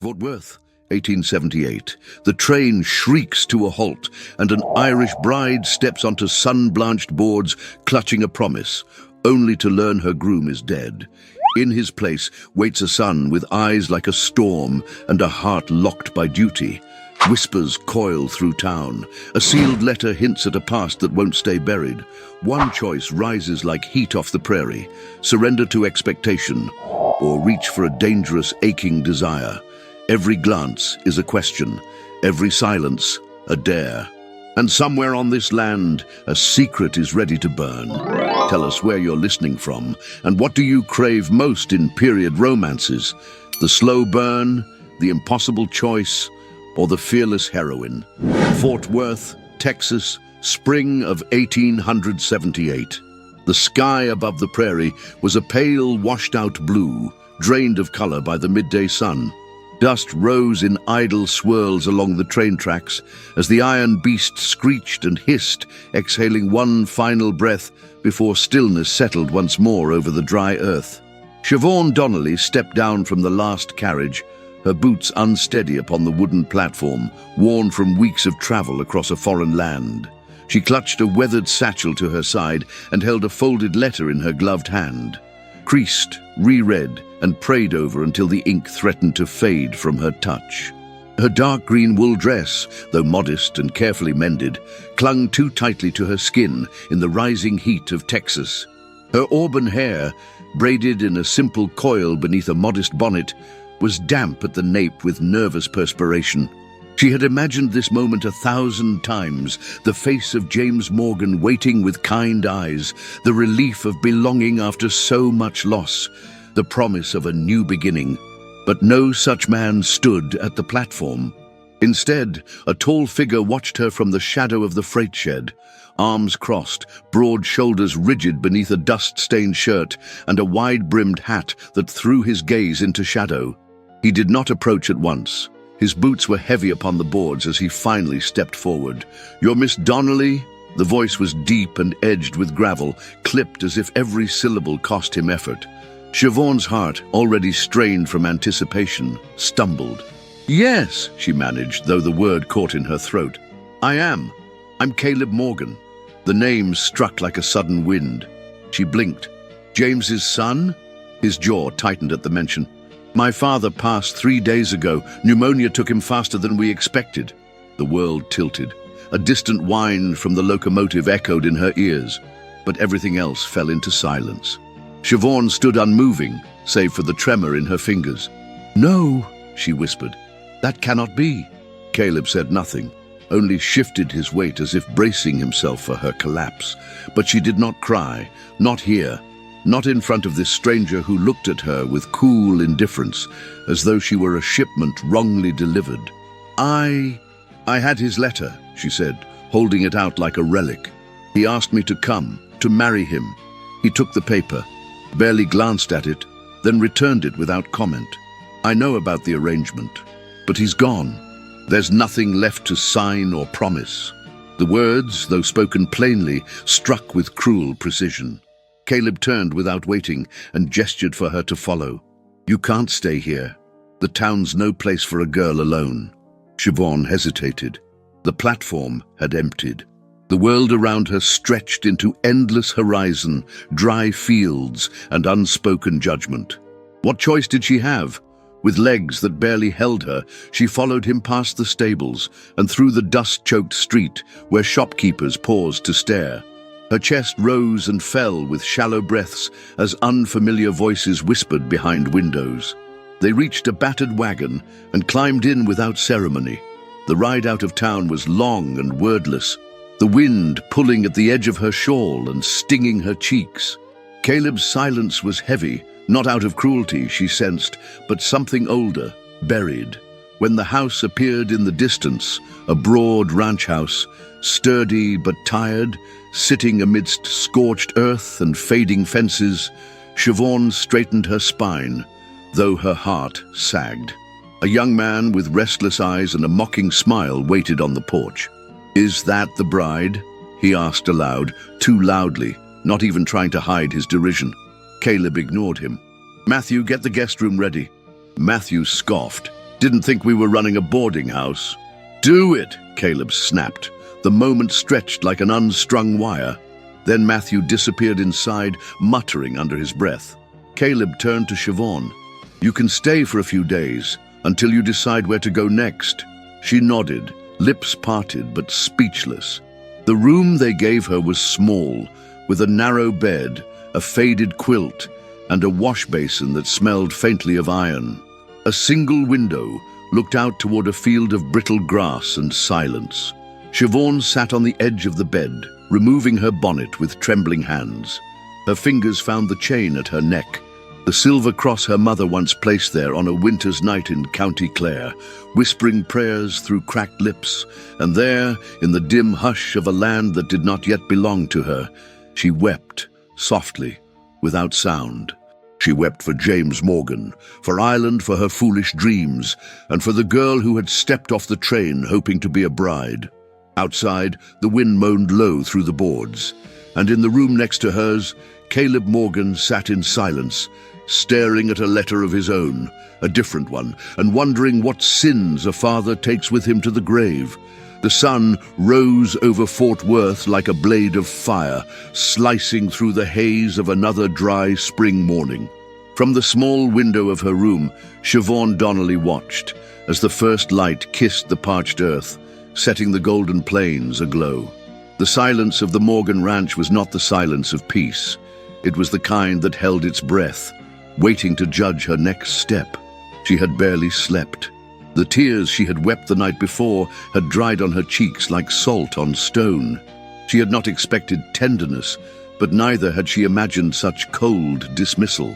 Fort Worth, 1878. The train shrieks to a halt, and an Irish bride steps onto sun-blanched boards, clutching a promise, only to learn her groom is dead. In his place waits a son with eyes like a storm and a heart locked by duty. Whispers coil through town. A sealed letter hints at a past that won't stay buried. One choice rises like heat off the prairie: surrender to expectation, or reach for a dangerous, aching desire. Every glance is a question, every silence a dare. And somewhere on this land, a secret is ready to burn. Tell us where you're listening from, and what do you crave most in period romances? The slow burn, the impossible choice, or the fearless heroine? Fort Worth, Texas, spring of 1878. The sky above the prairie was a pale, washed-out blue, drained of color by the midday sun. Dust rose in idle swirls along the train tracks as the iron beast screeched and hissed, exhaling one final breath before stillness settled once more over the dry earth. Siobhan Donnelly stepped down from the last carriage, her boots unsteady upon the wooden platform, worn from weeks of travel across a foreign land. She clutched a weathered satchel to her side and held a folded letter in her gloved hand. Creased, reread, and prayed over until the ink threatened to fade from her touch. Her dark green wool dress, though modest and carefully mended, clung too tightly to her skin in the rising heat of Texas. Her auburn hair, braided in a simple coil beneath a modest bonnet, was damp at the nape with nervous perspiration. She had imagined this moment 1,000 times, the face of James Morgan waiting with kind eyes, the relief of belonging after so much loss, the promise of a new beginning. But no such man stood at the platform. Instead, a tall figure watched her from the shadow of the freight shed, arms crossed, broad shoulders rigid beneath a dust-stained shirt and a wide-brimmed hat that threw his gaze into shadow. He did not approach at once. His boots were heavy upon the boards as he finally stepped forward. "You're Miss Donnelly?" The voice was deep and edged with gravel, clipped as if every syllable cost him effort. Siobhan's heart, already strained from anticipation, stumbled. "Yes," she managed, though the word caught in her throat. "I am. I'm Caleb Morgan." The name struck like a sudden wind. She blinked. "James's son?" His jaw tightened at the mention. "My father passed 3 days ago. Pneumonia took him faster than we expected." The world tilted. A distant whine from the locomotive echoed in her ears, but everything else fell into silence. Siobhan stood unmoving, save for the tremor in her fingers. "No," she whispered. "That cannot be." Caleb said nothing, only shifted his weight as if bracing himself for her collapse. But she did not cry, not here. Not in front of this stranger who looked at her with cool indifference, as though she were a shipment wrongly delivered. I had his letter," she said, holding it out like a relic. "He asked me to come, to marry him." He took the paper, barely glanced at it, then returned it without comment. "I know about the arrangement, but he's gone. There's nothing left to sign or promise." The words, though spoken plainly, struck with cruel precision. Caleb turned without waiting and gestured for her to follow. "You can't stay here. The town's no place for a girl alone." Siobhan hesitated. The platform had emptied. The world around her stretched into endless horizon, dry fields, and unspoken judgment. What choice did she have? With legs that barely held her, she followed him past the stables and through the dust-choked street where shopkeepers paused to stare. Her chest rose and fell with shallow breaths as unfamiliar voices whispered behind windows. They reached a battered wagon and climbed in without ceremony. The ride out of town was long and wordless, the wind pulling at the edge of her shawl and stinging her cheeks. Caleb's silence was heavy, not out of cruelty, she sensed, but something older, buried. When the house appeared in the distance, a broad ranch house, sturdy but tired, sitting amidst scorched earth and fading fences, Siobhan straightened her spine, though her heart sagged. A young man with restless eyes and a mocking smile waited on the porch. "Is that the bride?" he asked aloud, too loudly, not even trying to hide his derision. Caleb ignored him. "Matthew, get the guest room ready." Matthew scoffed. Didn't think we were running a boarding house. Do it, Caleb snapped. The moment stretched like an unstrung wire. Then Matthew disappeared inside, muttering under his breath. Caleb turned to Siobhan. You can stay for a few days, until you decide where to go next. She nodded, lips parted but speechless. The room they gave her was small, with a narrow bed, a faded quilt, and a wash basin that smelled faintly of iron. A single window looked out toward a field of brittle grass and silence. Siobhan sat on the edge of the bed, removing her bonnet with trembling hands. Her fingers found the chain at her neck, the silver cross her mother once placed there on a winter's night in County Clare, whispering prayers through cracked lips, and there, in the dim hush of a land that did not yet belong to her, she wept, softly, without sound. She wept for James Morgan, for Ireland, for her foolish dreams, and for the girl who had stepped off the train hoping to be a bride. Outside, the wind moaned low through the boards, and in the room next to hers, Caleb Morgan sat in silence, staring at a letter of his own, a different one, and wondering what sins a father takes with him to the grave. The sun rose over Fort Worth like a blade of fire, slicing through the haze of another dry spring morning. From the small window of her room, Siobhan Donnelly watched as the first light kissed the parched earth, setting the golden plains aglow. The silence of the Morgan Ranch was not the silence of peace. It was the kind that held its breath, waiting to judge her next step. She had barely slept. The tears she had wept the night before had dried on her cheeks like salt on stone. She had not expected tenderness, but neither had she imagined such cold dismissal.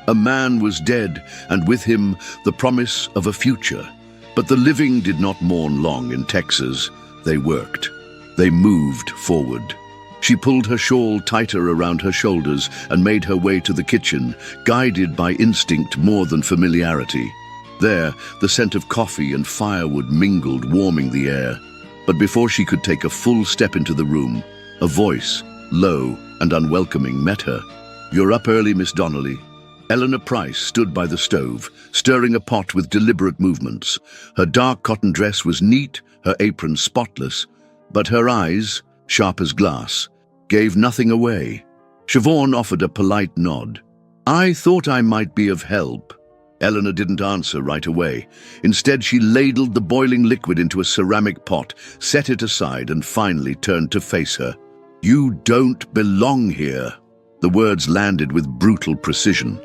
A man was dead, and with him the promise of a future. But the living did not mourn long in Texas. They worked. They moved forward. She pulled her shawl tighter around her shoulders and made her way to the kitchen, guided by instinct more than familiarity. There, the scent of coffee and firewood mingled, warming the air. But before she could take a full step into the room, a voice, low and unwelcoming, met her. "You're up early, Miss Donnelly." Eleanor Price stood by the stove, stirring a pot with deliberate movements. Her dark cotton dress was neat, her apron spotless, but her eyes, sharp as glass, gave nothing away. Siobhan offered a polite nod. "I thought I might be of help." Eleanor didn't answer right away. Instead, she ladled the boiling liquid into a ceramic pot, set it aside, and finally turned to face her. "You don't belong here." The words landed with brutal precision.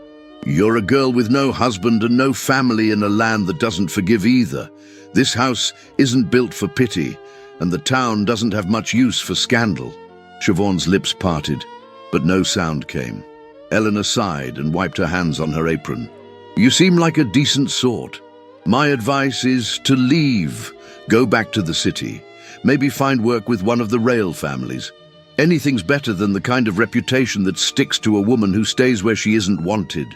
"You're a girl with no husband and no family in a land that doesn't forgive either. This house isn't built for pity, and the town doesn't have much use for scandal." Siobhan's lips parted, but no sound came. Eleanor sighed and wiped her hands on her apron. "You seem like a decent sort. My advice is to leave. Go back to the city. Maybe find work with one of the rail families. Anything's better than the kind of reputation that sticks to a woman who stays where she isn't wanted."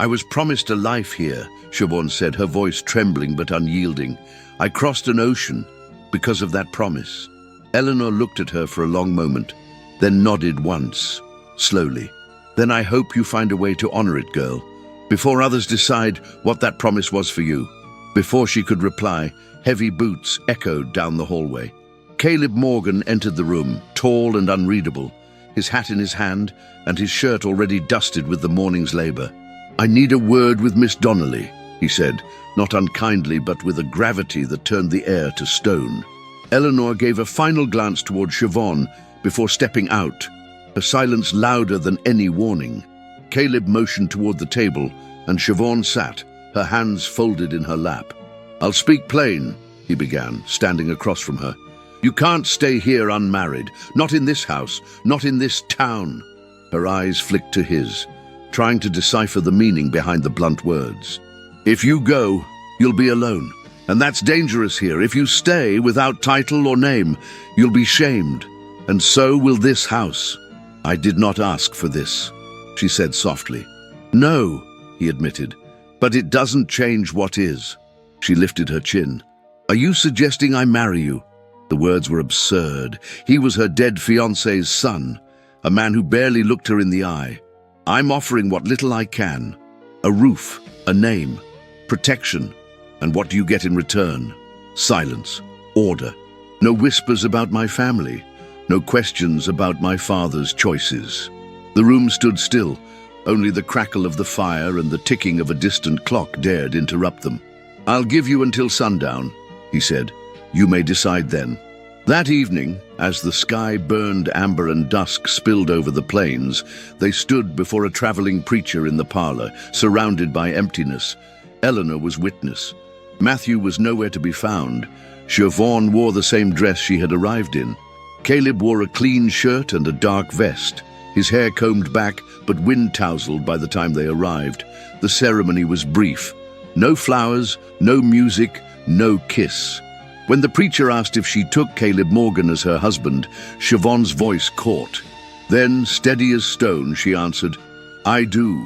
"I was promised a life here," Siobhan said, her voice trembling but unyielding. "I crossed an ocean because of that promise." Eleanor looked at her for a long moment, then nodded once, slowly. "Then I hope you find a way to honor it, girl, before others decide what that promise was for you." Before she could reply, heavy boots echoed down the hallway. Caleb Morgan entered the room, tall and unreadable, his hat in his hand and his shirt already dusted with the morning's labor. "I need a word with Miss Donnelly," he said, not unkindly but with a gravity that turned the air to stone. Eleanor gave a final glance toward Siobhan before stepping out, her silence louder than any warning. Caleb motioned toward the table, and Siobhan sat, her hands folded in her lap. "I'll speak plain," he began, standing across from her. "You can't stay here unmarried. Not in this house, not in this town." Her eyes flicked to his, trying to decipher the meaning behind the blunt words. "If you go, you'll be alone. And that's dangerous here. If you stay without title or name, you'll be shamed. And so will this house." "I did not ask for this," she said softly. "No," he admitted, "but it doesn't change what is." She lifted her chin. "Are you suggesting I marry you?" The words were absurd. He was her dead fiancé's son, a man who barely looked her in the eye. "I'm offering what little I can. A roof, a name, protection. And what do you get in return? Silence, order. No whispers about my family, no questions about my father's choices. The room stood still. Only the crackle of the fire and the ticking of a distant clock dared interrupt them. "I'll give you until sundown," he said. "You may decide then." That evening, as the sky burned amber and dusk spilled over the plains, they stood before a traveling preacher in the parlor, surrounded by emptiness. Eleanor was witness. Matthew was nowhere to be found. Siobhan wore the same dress she had arrived in. Caleb wore a clean shirt and a dark vest, his hair combed back but wind-tousled by the time they arrived. The ceremony was brief. No flowers, no music, no kiss. When the preacher asked if she took Caleb Morgan as her husband, Siobhan's voice caught. Then, steady as stone, she answered, "I do."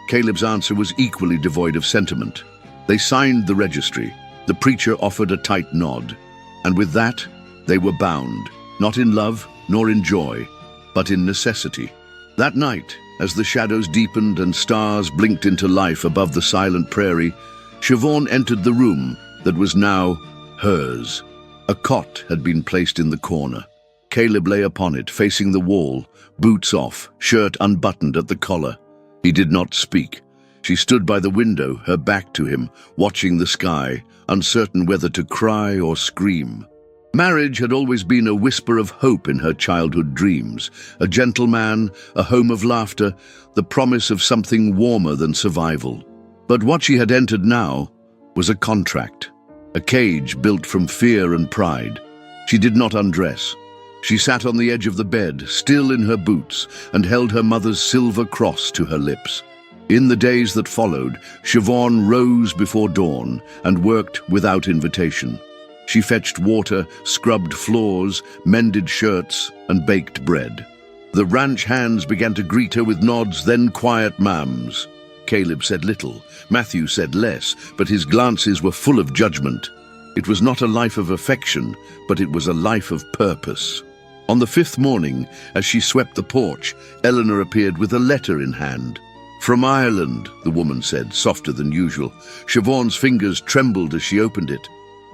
Caleb's answer was equally devoid of sentiment. They signed the registry. The preacher offered a tight nod. And with that, they were bound, not in love nor in joy, but in necessity. That night, as the shadows deepened and stars blinked into life above the silent prairie, Siobhan entered the room that was now hers. A cot had been placed in the corner. Caleb lay upon it, facing the wall, boots off, shirt unbuttoned at the collar. He did not speak. She stood by the window, her back to him, watching the sky, uncertain whether to cry or scream. Marriage had always been a whisper of hope in her childhood dreams, a gentle man, a home of laughter, the promise of something warmer than survival. But what she had entered now was a contract, a cage built from fear and pride. She did not undress. She sat on the edge of the bed, still in her boots, and held her mother's silver cross to her lips. In the days that followed, Siobhan rose before dawn and worked without invitation. She fetched water, scrubbed floors, mended shirts, and baked bread. The ranch hands began to greet her with nods, then quiet ma'ams. Caleb said little, Matthew said less, but his glances were full of judgment. It was not a life of affection, but it was a life of purpose. On the fifth morning, as she swept the porch, Eleanor appeared with a letter in hand. "From Ireland," the woman said, softer than usual. Siobhan's fingers trembled as she opened it.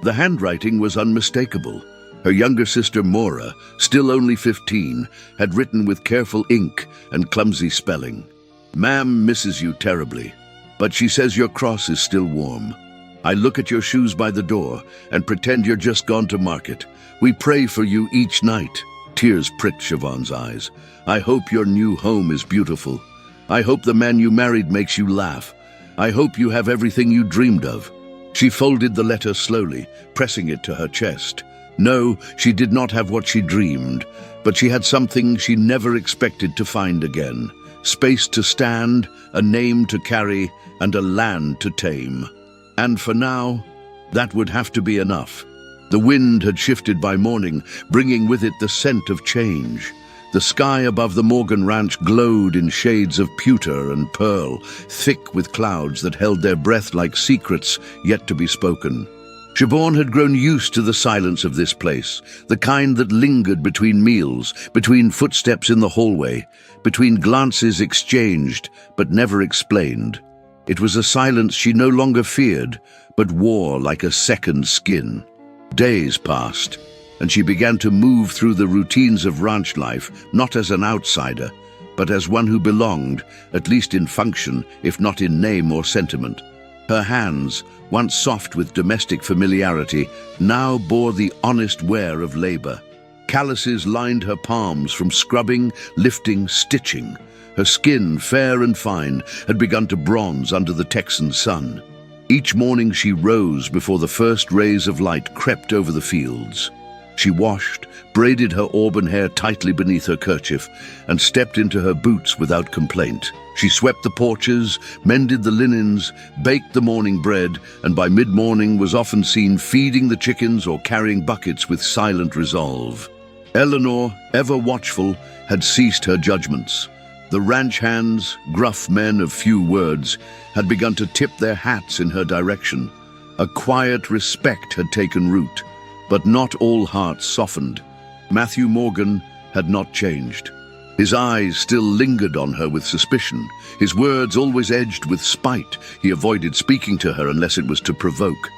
The handwriting was unmistakable. Her younger sister Maura, still only 15, had written with careful ink and clumsy spelling. "Ma'am misses you terribly, but she says your cross is still warm. I look at your shoes by the door and pretend you're just gone to market. We pray for you each night." Tears pricked Siobhan's eyes. "I hope your new home is beautiful. I hope the man you married makes you laugh. I hope you have everything you dreamed of." She folded the letter slowly, pressing it to her chest. No, she did not have what she dreamed, but she had something she never expected to find again. Space to stand, a name to carry, and a land to tame. And for now, that would have to be enough. The wind had shifted by morning, bringing with it the scent of change. The sky above the Morgan Ranch glowed in shades of pewter and pearl, thick with clouds that held their breath like secrets yet to be spoken. Siobhan had grown used to the silence of this place, the kind that lingered between meals, between footsteps in the hallway, between glances exchanged but never explained. It was a silence she no longer feared, but wore like a second skin. Days passed, and she began to move through the routines of ranch life, not as an outsider, but as one who belonged, at least in function, if not in name or sentiment. Her hands, once soft with domestic familiarity, now bore the honest wear of labor. Calluses lined her palms from scrubbing, lifting, stitching. Her skin, fair and fine, had begun to bronze under the Texan sun. Each morning she rose before the first rays of light crept over the fields. She washed, braided her auburn hair tightly beneath her kerchief, and stepped into her boots without complaint. She swept the porches, mended the linens, baked the morning bread, and by mid-morning was often seen feeding the chickens or carrying buckets with silent resolve. Eleanor, ever watchful, had ceased her judgments. The ranch hands, gruff men of few words, had begun to tip their hats in her direction. A quiet respect had taken root, but not all hearts softened. Matthew Morgan had not changed. His eyes still lingered on her with suspicion, his words always edged with spite. He avoided speaking to her unless it was to provoke.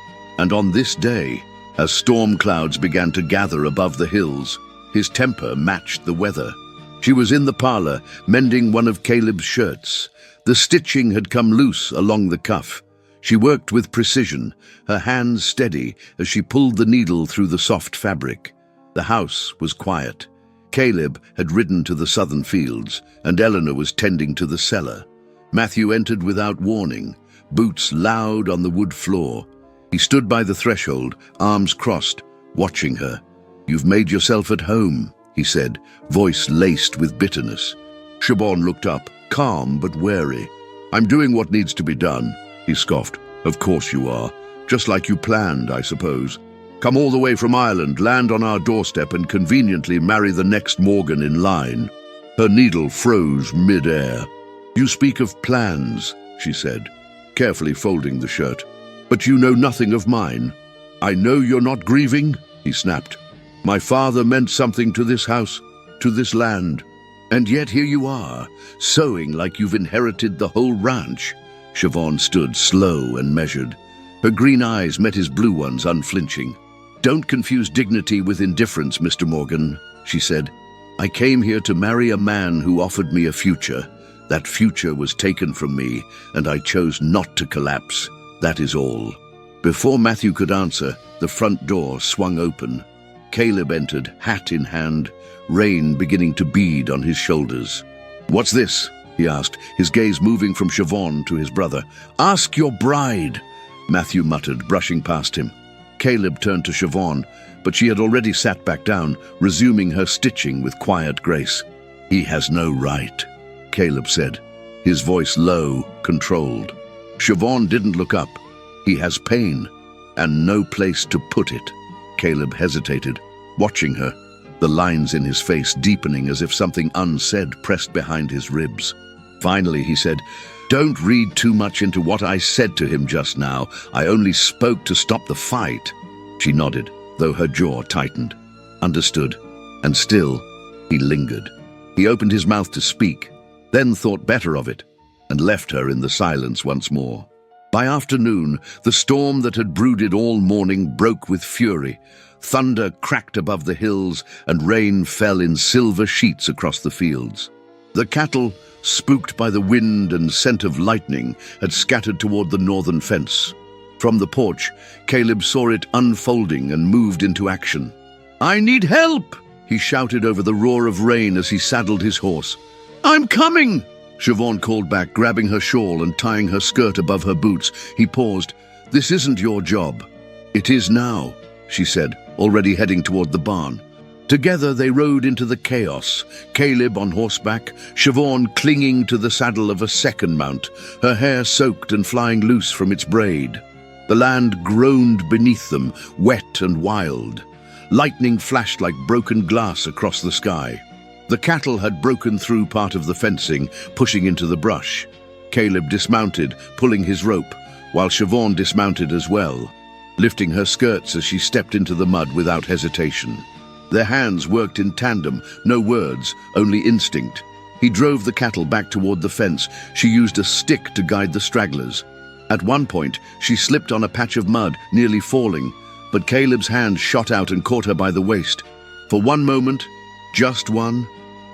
And on this day, as storm clouds began to gather above the hills, his temper matched the weather. She was in the parlor, mending one of Caleb's shirts. The stitching had come loose along the cuff. She worked with precision, her hands steady as she pulled the needle through the soft fabric. The house was quiet. Caleb had ridden to the southern fields, and Eleanor was tending to the cellar. Matthew entered without warning, boots loud on the wood floor. He stood by the threshold, arms crossed, watching her. "You've made yourself at home," he said, voice laced with bitterness. Siobhan looked up, calm but wary. "I'm doing what needs to be done," he scoffed. "Of course you are. Just like you planned, I suppose. Come all the way from Ireland, land on our doorstep, and conveniently marry the next Morgan in line." Her needle froze mid-air. "You speak of plans," she said, carefully folding the shirt. "But you know nothing of mine." "I know you're not grieving," he snapped. "My father meant something to this house, to this land. And yet here you are, sewing like you've inherited the whole ranch." Siobhan stood slow and measured. Her green eyes met his blue ones, unflinching. "Don't confuse dignity with indifference, Mr. Morgan," she said. "I came here to marry a man who offered me a future. That future was taken from me, and I chose not to collapse. That is all." Before Matthew could answer, the front door swung open. Caleb entered, hat in hand, rain beginning to bead on his shoulders. "What's this?" he asked, his gaze moving from Siobhan to his brother. "Ask your bride," Matthew muttered, brushing past him. Caleb turned to Siobhan, but she had already sat back down, resuming her stitching with quiet grace. "He has no right," Caleb said, his voice low, controlled. Siobhan didn't look up. "He has pain, and no place to put it." Caleb hesitated, watching her, the lines in his face deepening as if something unsaid pressed behind his ribs. Finally, he said, "Don't read too much into what I said to him just now. I only spoke to stop the fight." She nodded, though her jaw tightened. Understood. And still, he lingered. He opened his mouth to speak, then thought better of it, and left her in the silence once more. By afternoon, the storm that had brooded all morning broke with fury. Thunder cracked above the hills, and rain fell in silver sheets across the fields. The cattle, spooked by the wind and scent of lightning, had scattered toward the northern fence. From the porch, Caleb saw it unfolding and moved into action. "I need help!" he shouted over the roar of rain as he saddled his horse. "I'm coming!" Siobhan called back, grabbing her shawl and tying her skirt above her boots. He paused. "This isn't your job." "It is now," she said, already heading toward the barn. Together they rode into the chaos, Caleb on horseback, Siobhan clinging to the saddle of a second mount, her hair soaked and flying loose from its braid. The land groaned beneath them, wet and wild. Lightning flashed like broken glass across the sky. The cattle had broken through part of the fencing, pushing into the brush. Caleb dismounted, pulling his rope, while Siobhan dismounted as well, lifting her skirts as she stepped into the mud without hesitation. Their hands worked in tandem, no words, only instinct. He drove the cattle back toward the fence. She used a stick to guide the stragglers. At one point, she slipped on a patch of mud, nearly falling, but Caleb's hand shot out and caught her by the waist. For one moment, just one,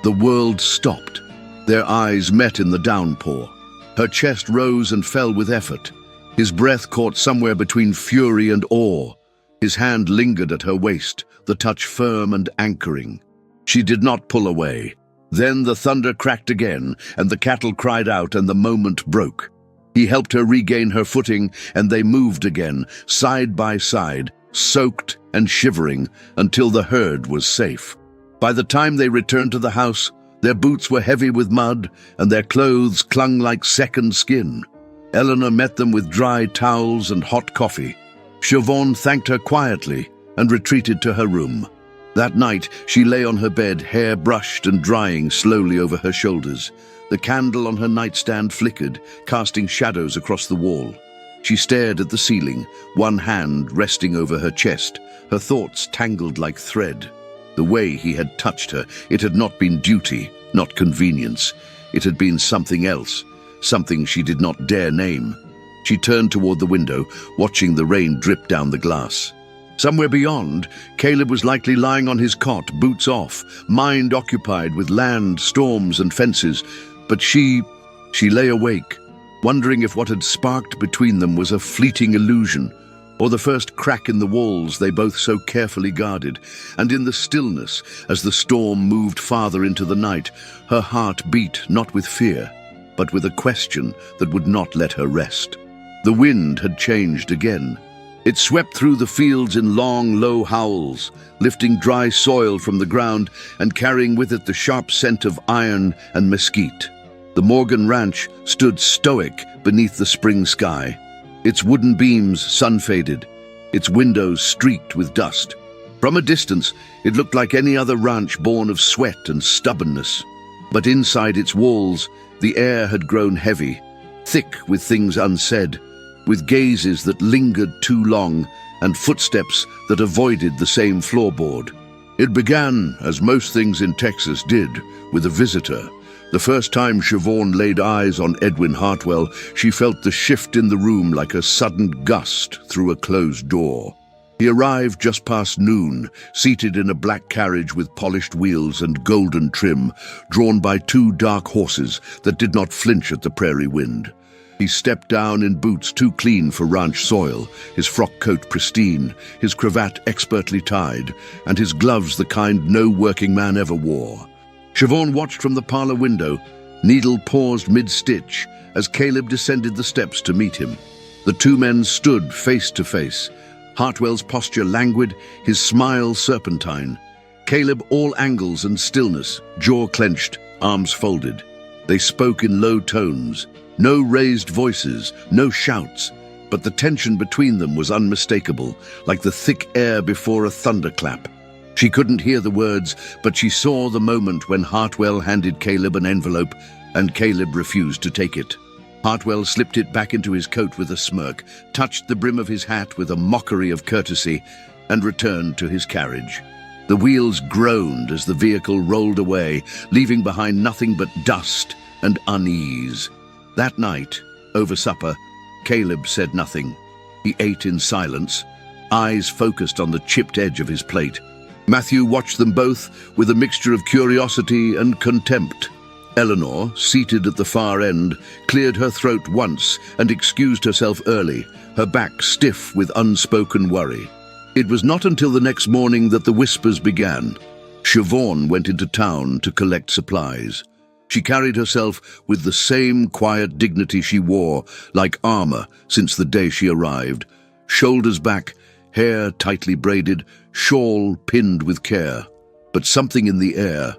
the world stopped. Their eyes met in the downpour. Her chest rose and fell with effort. His breath caught somewhere between fury and awe. His hand lingered at her waist, the touch firm and anchoring. She did not pull away. Then the thunder cracked again, and the cattle cried out, and the moment broke. He helped her regain her footing, and they moved again, side by side, soaked and shivering, until the herd was safe. By the time they returned to the house, their boots were heavy with mud, and their clothes clung like second skin. Eleanor met them with dry towels and hot coffee. Siobhan thanked her quietly and retreated to her room. That night, she lay on her bed, hair brushed and drying slowly over her shoulders. The candle on her nightstand flickered, casting shadows across the wall. She stared at the ceiling, one hand resting over her chest, her thoughts tangled like thread. The way he had touched her, it had not been duty, not convenience. It had been something else, something she did not dare name. She turned toward the window, watching the rain drip down the glass. Somewhere beyond, Caleb was likely lying on his cot, boots off, mind occupied with land, storms, and fences. But she lay awake, wondering if what had sparked between them was a fleeting illusion, or the first crack in the walls they both so carefully guarded. And in the stillness, as the storm moved farther into the night, her heart beat not with fear, but with a question that would not let her rest. The wind had changed again. It swept through the fields in long, low howls, lifting dry soil from the ground and carrying with it the sharp scent of iron and mesquite. The Morgan Ranch stood stoic beneath the spring sky, its wooden beams sun-faded, its windows streaked with dust. From a distance, it looked like any other ranch born of sweat and stubbornness. But inside its walls, the air had grown heavy, thick with things unsaid, with gazes that lingered too long and footsteps that avoided the same floorboard. It began, as most things in Texas did, with a visitor. The first time Siobhan laid eyes on Edwin Hartwell, she felt the shift in the room like a sudden gust through a closed door. He arrived just past noon, seated in a black carriage with polished wheels and golden trim, drawn by two dark horses that did not flinch at the prairie wind. He stepped down in boots too clean for ranch soil, his frock coat pristine, his cravat expertly tied, and his gloves the kind no working man ever wore. Siobhan watched from the parlor window, needle paused mid-stitch, as Caleb descended the steps to meet him. The two men stood face to face, Hartwell's posture languid, his smile serpentine. Caleb all angles and stillness, jaw clenched, arms folded. They spoke in low tones, no raised voices, no shouts, but the tension between them was unmistakable, like the thick air before a thunderclap. She couldn't hear the words, but she saw the moment when Hartwell handed Caleb an envelope, and Caleb refused to take it. Hartwell slipped it back into his coat with a smirk, touched the brim of his hat with a mockery of courtesy, and returned to his carriage. The wheels groaned as the vehicle rolled away, leaving behind nothing but dust and unease. That night, over supper, Caleb said nothing. He ate in silence, eyes focused on the chipped edge of his plate. Matthew watched them both with a mixture of curiosity and contempt. Eleanor, seated at the far end, cleared her throat once and excused herself early, her back stiff with unspoken worry. It was not until the next morning that the whispers began. Siobhan went into town to collect supplies. She carried herself with the same quiet dignity she wore, like armor, since the day she arrived. Shoulders back, hair tightly braided, shawl pinned with care. But something in the air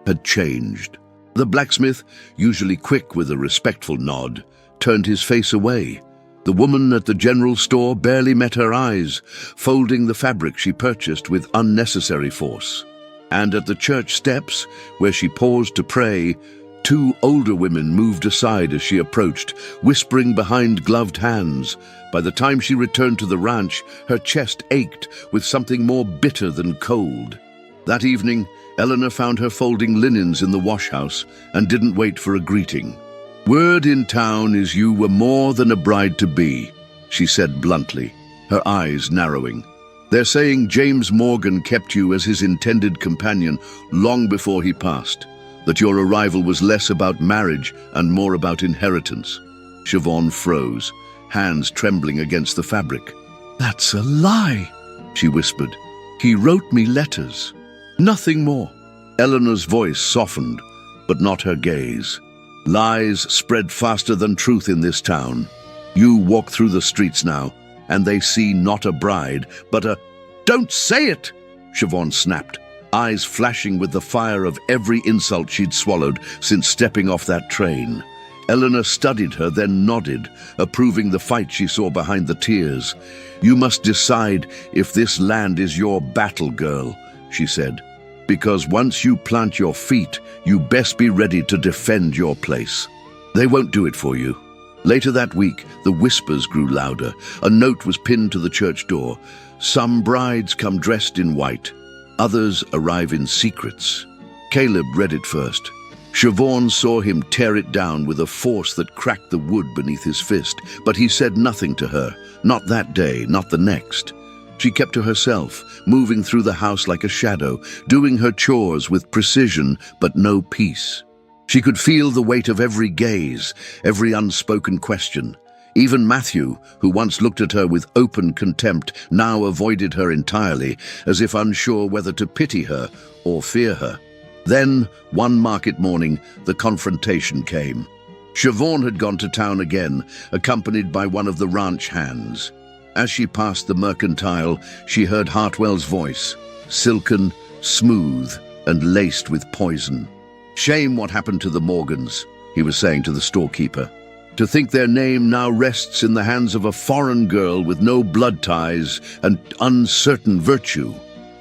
had changed. The blacksmith, usually quick with a respectful nod, turned his face away. The woman at the general store barely met her eyes, folding the fabric she purchased with unnecessary force. And at the church steps, where she paused to pray, two older women moved aside as she approached, whispering behind gloved hands. By the time she returned to the ranch, her chest ached with something more bitter than cold. That evening, Eleanor found her folding linens in the wash-house and didn't wait for a greeting. "Word in town is you were more than a bride-to-be," she said bluntly, her eyes narrowing. "They're saying James Morgan kept you as his intended companion long before he passed, that your arrival was less about marriage and more about inheritance." Siobhan froze, hands trembling against the fabric. "That's a lie," she whispered. "He wrote me letters. Nothing more." Eleanor's voice softened, but not her gaze. "Lies spread faster than truth in this town. You walk through the streets now, and they see not a bride, but a—" "Don't say it!" Siobhan snapped, eyes flashing with the fire of every insult she'd swallowed since stepping off that train. Eleanor studied her, then nodded, approving the fight she saw behind the tears. "You must decide if this land is your battle, girl," she said. "Because once you plant your feet, you best be ready to defend your place. They won't do it for you." Later that week, the whispers grew louder. A note was pinned to the church door. "Some brides come dressed in white. Others arrive in secrets." Caleb read it first. Siobhan saw him tear it down with a force that cracked the wood beneath his fist, but he said nothing to her, not that day, not the next. She kept to herself, moving through the house like a shadow, doing her chores with precision but no peace. She could feel the weight of every gaze, every unspoken question. Even Matthew, who once looked at her with open contempt, now avoided her entirely, as if unsure whether to pity her or fear her. Then, one market morning, the confrontation came. Siobhan had gone to town again, accompanied by one of the ranch hands. As she passed the mercantile, she heard Hartwell's voice, silken, smooth, and laced with poison. "Shame what happened to the Morgans," he was saying to the storekeeper. "To think their name now rests in the hands of a foreign girl with no blood ties and uncertain virtue."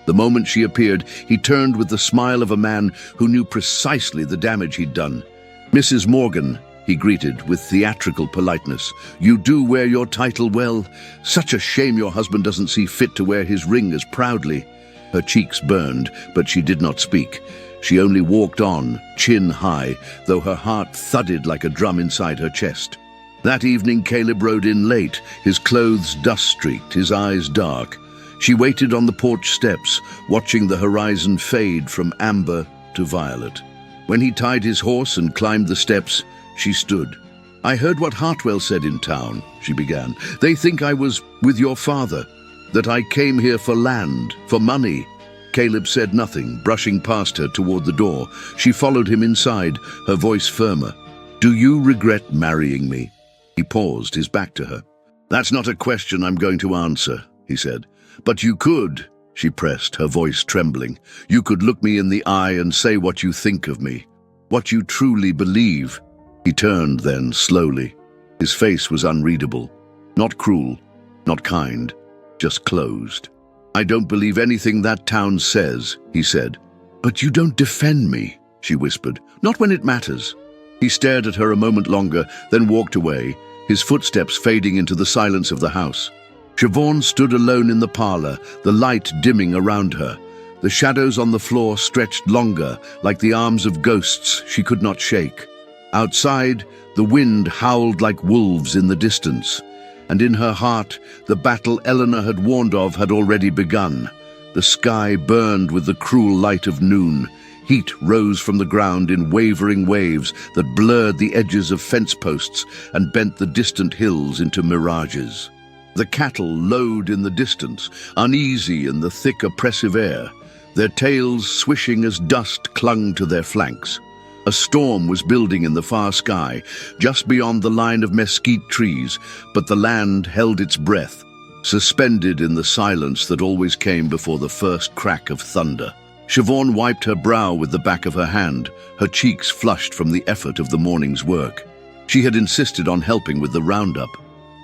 The moment she appeared, he turned with the smile of a man who knew precisely the damage he'd done. "Mrs. Morgan," he greeted with theatrical politeness, "you do wear your title well. Such a shame your husband doesn't see fit to wear his ring as proudly." Her cheeks burned, but she did not speak. She only walked on, chin high, though her heart thudded like a drum inside her chest. That evening Caleb rode in late, his clothes dust-streaked, his eyes dark. She waited on the porch steps, watching the horizon fade from amber to violet. When he tied his horse and climbed the steps, she stood. "I heard what Hartwell said in town," she began. "They think I was with your father, that I came here for land, for money." Caleb said nothing, brushing past her toward the door. She followed him inside, her voice firmer. "Do you regret marrying me?" He paused, his back to her. "That's not a question I'm going to answer," he said. "But you could," she pressed, her voice trembling. "You could look me in the eye and say what you think of me, what you truly believe." He turned then, slowly. His face was unreadable. Not cruel, not kind, just closed. "I don't believe anything that town says," he said. "But you don't defend me," she whispered. "Not when it matters." He stared at her a moment longer, then walked away, his footsteps fading into the silence of the house. Siobhan stood alone in the parlor, the light dimming around her. The shadows on the floor stretched longer, like the arms of ghosts she could not shake. Outside, the wind howled like wolves in the distance, and in her heart, the battle Eleanor had warned of had already begun. The sky burned with the cruel light of noon. Heat rose from the ground in wavering waves that blurred the edges of fence posts and bent the distant hills into mirages. The cattle lowed in the distance, uneasy in the thick, oppressive air, their tails swishing as dust clung to their flanks. A storm was building in the far sky, just beyond the line of mesquite trees, but the land held its breath, suspended in the silence that always came before the first crack of thunder. Siobhan wiped her brow with the back of her hand, her cheeks flushed from the effort of the morning's work. She had insisted on helping with the roundup.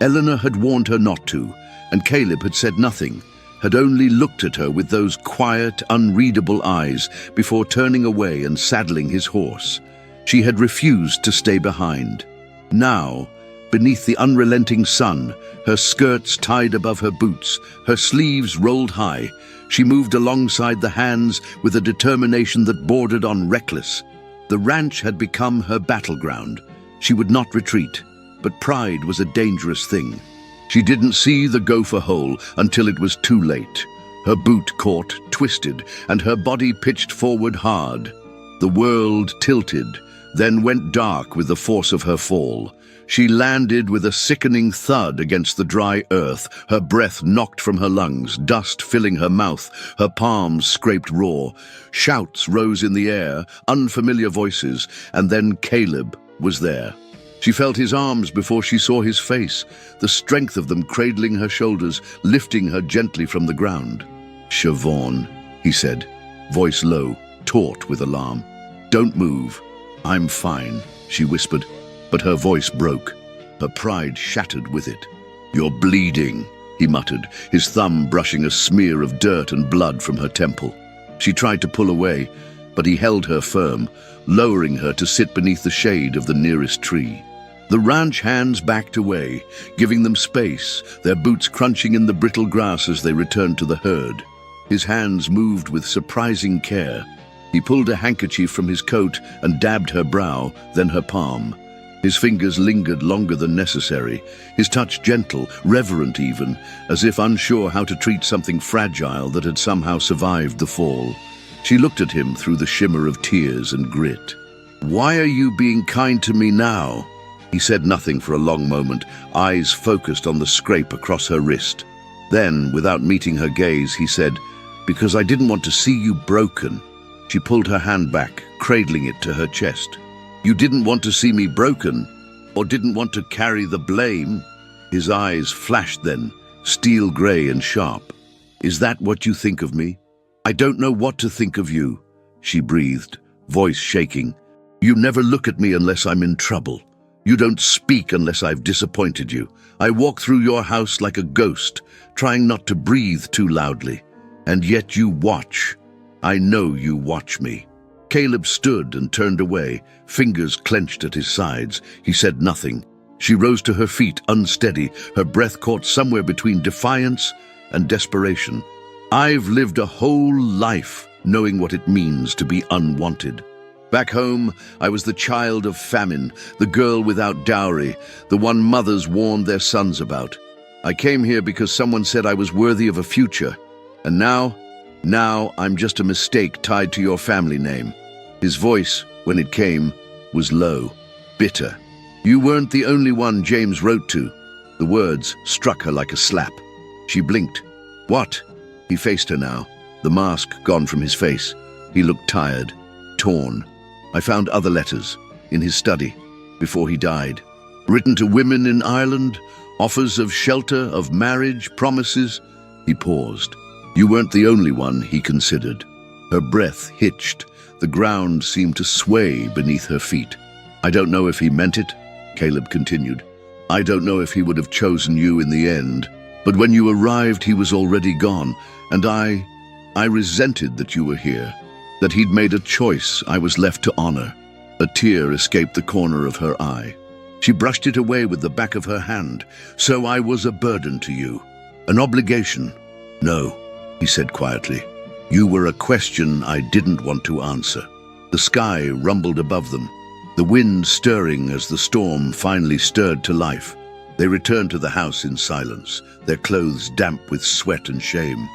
Eleanor had warned her not to, and Caleb had said nothing, had only looked at her with those quiet, unreadable eyes before turning away and saddling his horse. She had refused to stay behind. Now, beneath the unrelenting sun, her skirts tied above her boots, her sleeves rolled high, she moved alongside the hands with a determination that bordered on reckless. The ranch had become her battleground. She would not retreat. But pride was a dangerous thing. She didn't see the gopher hole until it was too late. Her boot caught, twisted, and her body pitched forward hard. The world tilted, then went dark with the force of her fall. She landed with a sickening thud against the dry earth, her breath knocked from her lungs, dust filling her mouth, her palms scraped raw. Shouts rose in the air, unfamiliar voices, and then Caleb was there. She felt his arms before she saw his face, the strength of them cradling her shoulders, lifting her gently from the ground. "Siobhan," he said, voice low, taut with alarm. "Don't move. I'm fine," she whispered, but her voice broke, her pride shattered with it. "You're bleeding," he muttered, his thumb brushing a smear of dirt and blood from her temple. She tried to pull away, but he held her firm, lowering her to sit beneath the shade of the nearest tree. The ranch hands backed away, giving them space, their boots crunching in the brittle grass as they returned to the herd. His hands moved with surprising care. He pulled a handkerchief from his coat and dabbed her brow, then her palm. His fingers lingered longer than necessary, his touch gentle, reverent even, as if unsure how to treat something fragile that had somehow survived the fall. She looked at him through the shimmer of tears and grit. "Why are you being kind to me now?" He said nothing for a long moment, eyes focused on the scrape across her wrist. Then, without meeting her gaze, he said, "Because I didn't want to see you broken." She pulled her hand back, cradling it to her chest. "You didn't want to see me broken, or didn't want to carry the blame?" His eyes flashed then, steel grey and sharp. "Is that what you think of me?" "I don't know what to think of you," she breathed, voice shaking. "You never look at me unless I'm in trouble. You don't speak unless I've disappointed you. I walk through your house like a ghost, trying not to breathe too loudly. And yet you watch. I know you watch me." Caleb stood and turned away, fingers clenched at his sides. He said nothing. She rose to her feet, unsteady, her breath caught somewhere between defiance and desperation. "I've lived a whole life knowing what it means to be unwanted. Back home, I was the child of famine, the girl without dowry, the one mothers warned their sons about. I came here because someone said I was worthy of a future. And now I'm just a mistake tied to your family name." His voice, when it came, was low, bitter. "You weren't the only one James wrote to." The words struck her like a slap. She blinked. "What?" He faced her now, the mask gone from his face. He looked tired, torn. "I found other letters, in his study, before he died. Written to women in Ireland, offers of shelter, of marriage, promises." He paused. "You weren't the only one," he considered. Her breath hitched. The ground seemed to sway beneath her feet. "I don't know if he meant it," Caleb continued. "I don't know if he would have chosen you in the end. But when you arrived, he was already gone, and I resented that you were here, that he'd made a choice I was left to honor." A tear escaped the corner of her eye. She brushed it away with the back of her hand. "So I was a burden to you, an obligation." "No," he said quietly. "You were a question I didn't want to answer." The sky rumbled above them, the wind stirring as the storm finally stirred to life. They returned to the house in silence, their clothes damp with sweat and shame.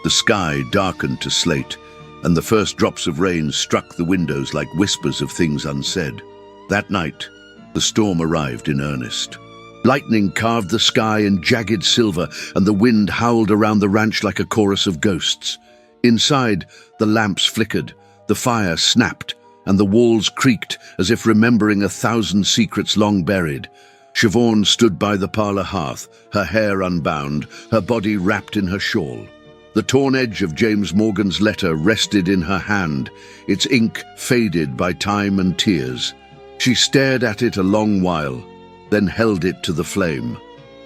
The sky darkened to slate, and the first drops of rain struck the windows like whispers of things unsaid. That night, the storm arrived in earnest. Lightning carved the sky in jagged silver, and the wind howled around the ranch like a chorus of ghosts. Inside, the lamps flickered, the fire snapped, and the walls creaked as if remembering 1,000 secrets long buried. Siobhan stood by the parlor hearth, her hair unbound, her body wrapped in her shawl. The torn edge of James Morgan's letter rested in her hand, its ink faded by time and tears. She stared at it a long while, then held it to the flame.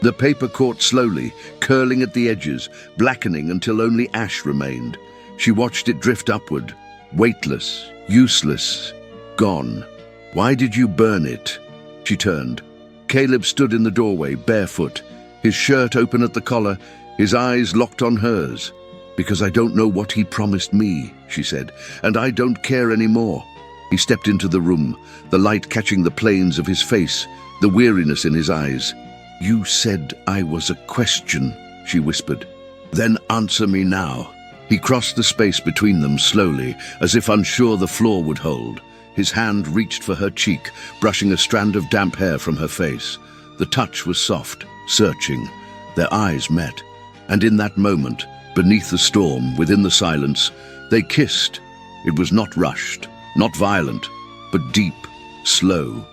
The paper caught slowly, curling at the edges, blackening until only ash remained. She watched it drift upward, weightless, useless, gone. "Why did you burn it?" She turned. Caleb stood in the doorway, barefoot, his shirt open at the collar, his eyes locked on hers. "Because I don't know what he promised me," she said, "and I don't care anymore." He stepped into the room, the light catching the planes of his face, the weariness in his eyes. "You said I was a question," she whispered. "Then answer me now." He crossed the space between them slowly, as if unsure the floor would hold. His hand reached for her cheek, brushing a strand of damp hair from her face. The touch was soft, searching. Their eyes met, and in that moment, beneath the storm, within the silence, they kissed. It was not rushed, not violent, but deep, slow,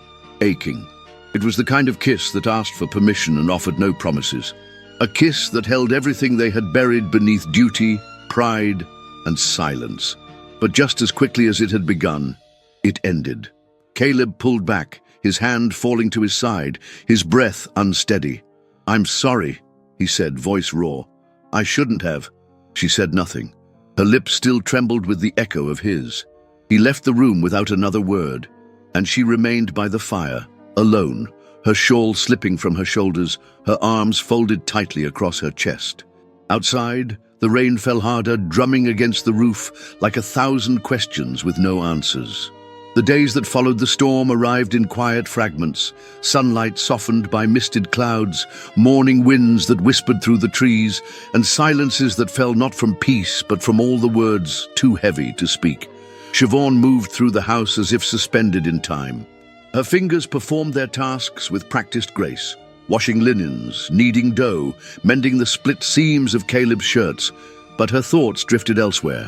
aching. It was the kind of kiss that asked for permission and offered no promises. A kiss that held everything they had buried beneath duty, pride, and silence. But just as quickly as it had begun, it ended. Caleb pulled back, his hand falling to his side, his breath unsteady. "I'm sorry," he said, voice raw. "I shouldn't have." She said nothing. Her lips still trembled with the echo of his. He left the room without another word, and she remained by the fire, alone, her shawl slipping from her shoulders, her arms folded tightly across her chest. Outside, The rain fell harder, drumming against the roof like 1,000 questions with no answers. The days that followed the storm arrived in quiet fragments, sunlight softened by misted clouds, morning winds that whispered through the trees, and silences that fell not from peace but from all the words too heavy to speak. Siobhan moved through the house as if suspended in time. Her fingers performed their tasks with practiced grace, washing linens, kneading dough, mending the split seams of Caleb's shirts, but her thoughts drifted elsewhere.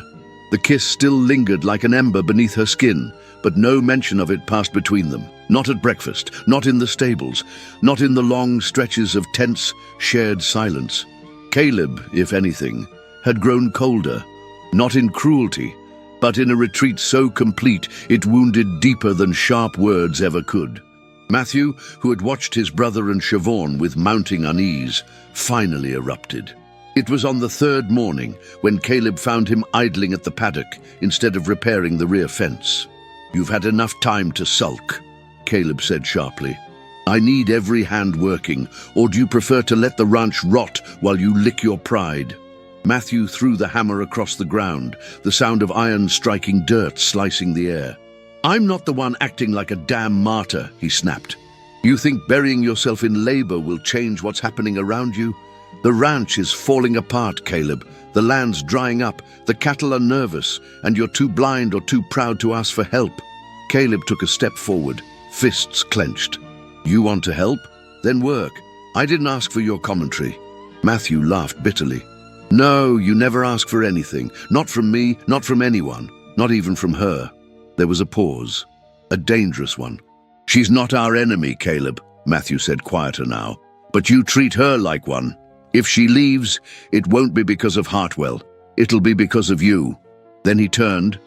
The kiss still lingered like an ember beneath her skin, but no mention of it passed between them. Not at breakfast, not in the stables, not in the long stretches of tense, shared silence. Caleb, if anything, had grown colder, not in cruelty, but in a retreat so complete it wounded deeper than sharp words ever could. Matthew, who had watched his brother and Siobhan with mounting unease, finally erupted. It was on the third morning when Caleb found him idling at the paddock instead of repairing the rear fence. "You've had enough time to sulk," Caleb said sharply. "I need every hand working, or do you prefer to let the ranch rot while you lick your pride?" Matthew threw the hammer across the ground, the sound of iron striking dirt slicing the air. "I'm not the one acting like a damn martyr," he snapped. "You think burying yourself in labor will change what's happening around you? The ranch is falling apart, Caleb. The land's drying up, the cattle are nervous, and you're too blind or too proud to ask for help." Caleb took a step forward, fists clenched. "You want to help? Then work. I didn't ask for your commentary." Matthew laughed bitterly. "No, you never ask for anything. Not from me, not from anyone, not even from her." There was a pause, a dangerous one. "She's not our enemy, Caleb," Matthew said quieter now, "but you treat her like one. If she leaves, it won't be because of Hartwell. It'll be because of you." Then he turned,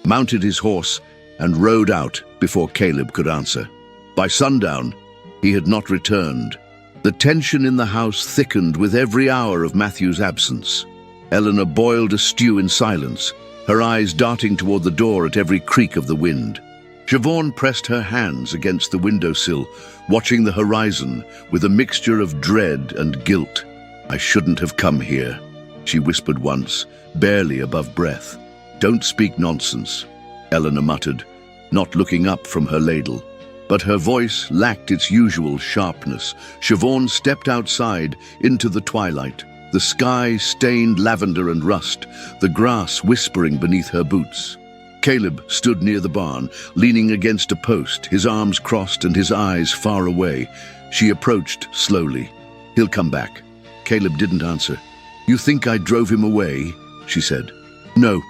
mounted his horse, and rode out before Caleb could answer. By sundown, he had not returned. The tension in the house thickened with every hour of Matthew's absence. Eleanor boiled a stew in silence, her eyes darting toward the door at every creak of the wind. Siobhan pressed her hands against the windowsill, watching the horizon with a mixture of dread and guilt. "I shouldn't have come here," she whispered once, barely above breath. "Don't speak nonsense," Eleanor muttered, not looking up from her ladle. But her voice lacked its usual sharpness. Siobhan stepped outside into the twilight, the sky stained lavender and rust, the grass whispering beneath her boots. Caleb stood near the barn, leaning against a post, his arms crossed and his eyes far away. She approached slowly. "He'll come back." Caleb didn't answer. "You think I drove him away?" she said. "No,"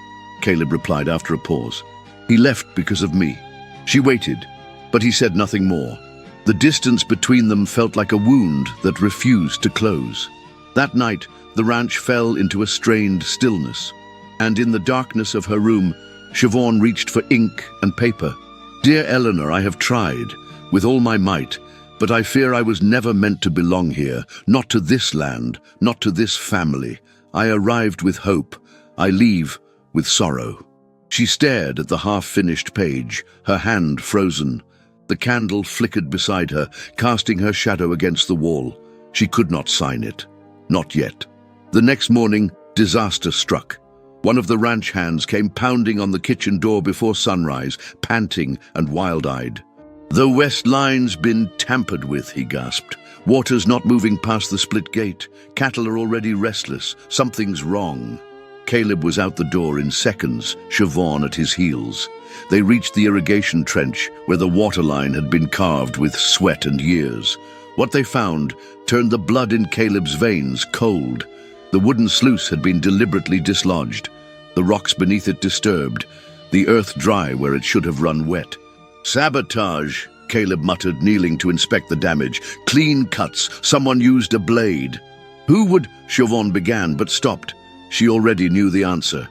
Caleb replied after a pause. "He left because of me." She waited, but he said nothing more. The distance between them felt like a wound that refused to close. That night, the ranch fell into a strained stillness, and in the darkness of her room, Siobhan reached for ink and paper. "Dear Eleanor, I have tried, with all my might, but I fear I was never meant to belong here, not to this land, not to this family. I arrived with hope. I leave with sorrow." She stared at the half-finished page, her hand frozen. The candle flickered beside her, casting her shadow against the wall. She could not sign it. Not yet. The next morning, disaster struck. One of the ranch hands came pounding on the kitchen door before sunrise, panting and wild-eyed. "The west line's been tampered with," he gasped. "Water's not moving past the split gate. Cattle are already restless. Something's wrong." Caleb was out the door in seconds, Siobhan at his heels. They reached the irrigation trench where the water line had been carved with sweat and years. What they found turned the blood in Caleb's veins cold. The wooden sluice had been deliberately dislodged, the rocks beneath it disturbed, the earth dry where it should have run wet. "Sabotage," Caleb muttered, kneeling to inspect the damage. "Clean cuts. Someone used a blade." "Who would—" Siobhan began, but stopped. She already knew the answer.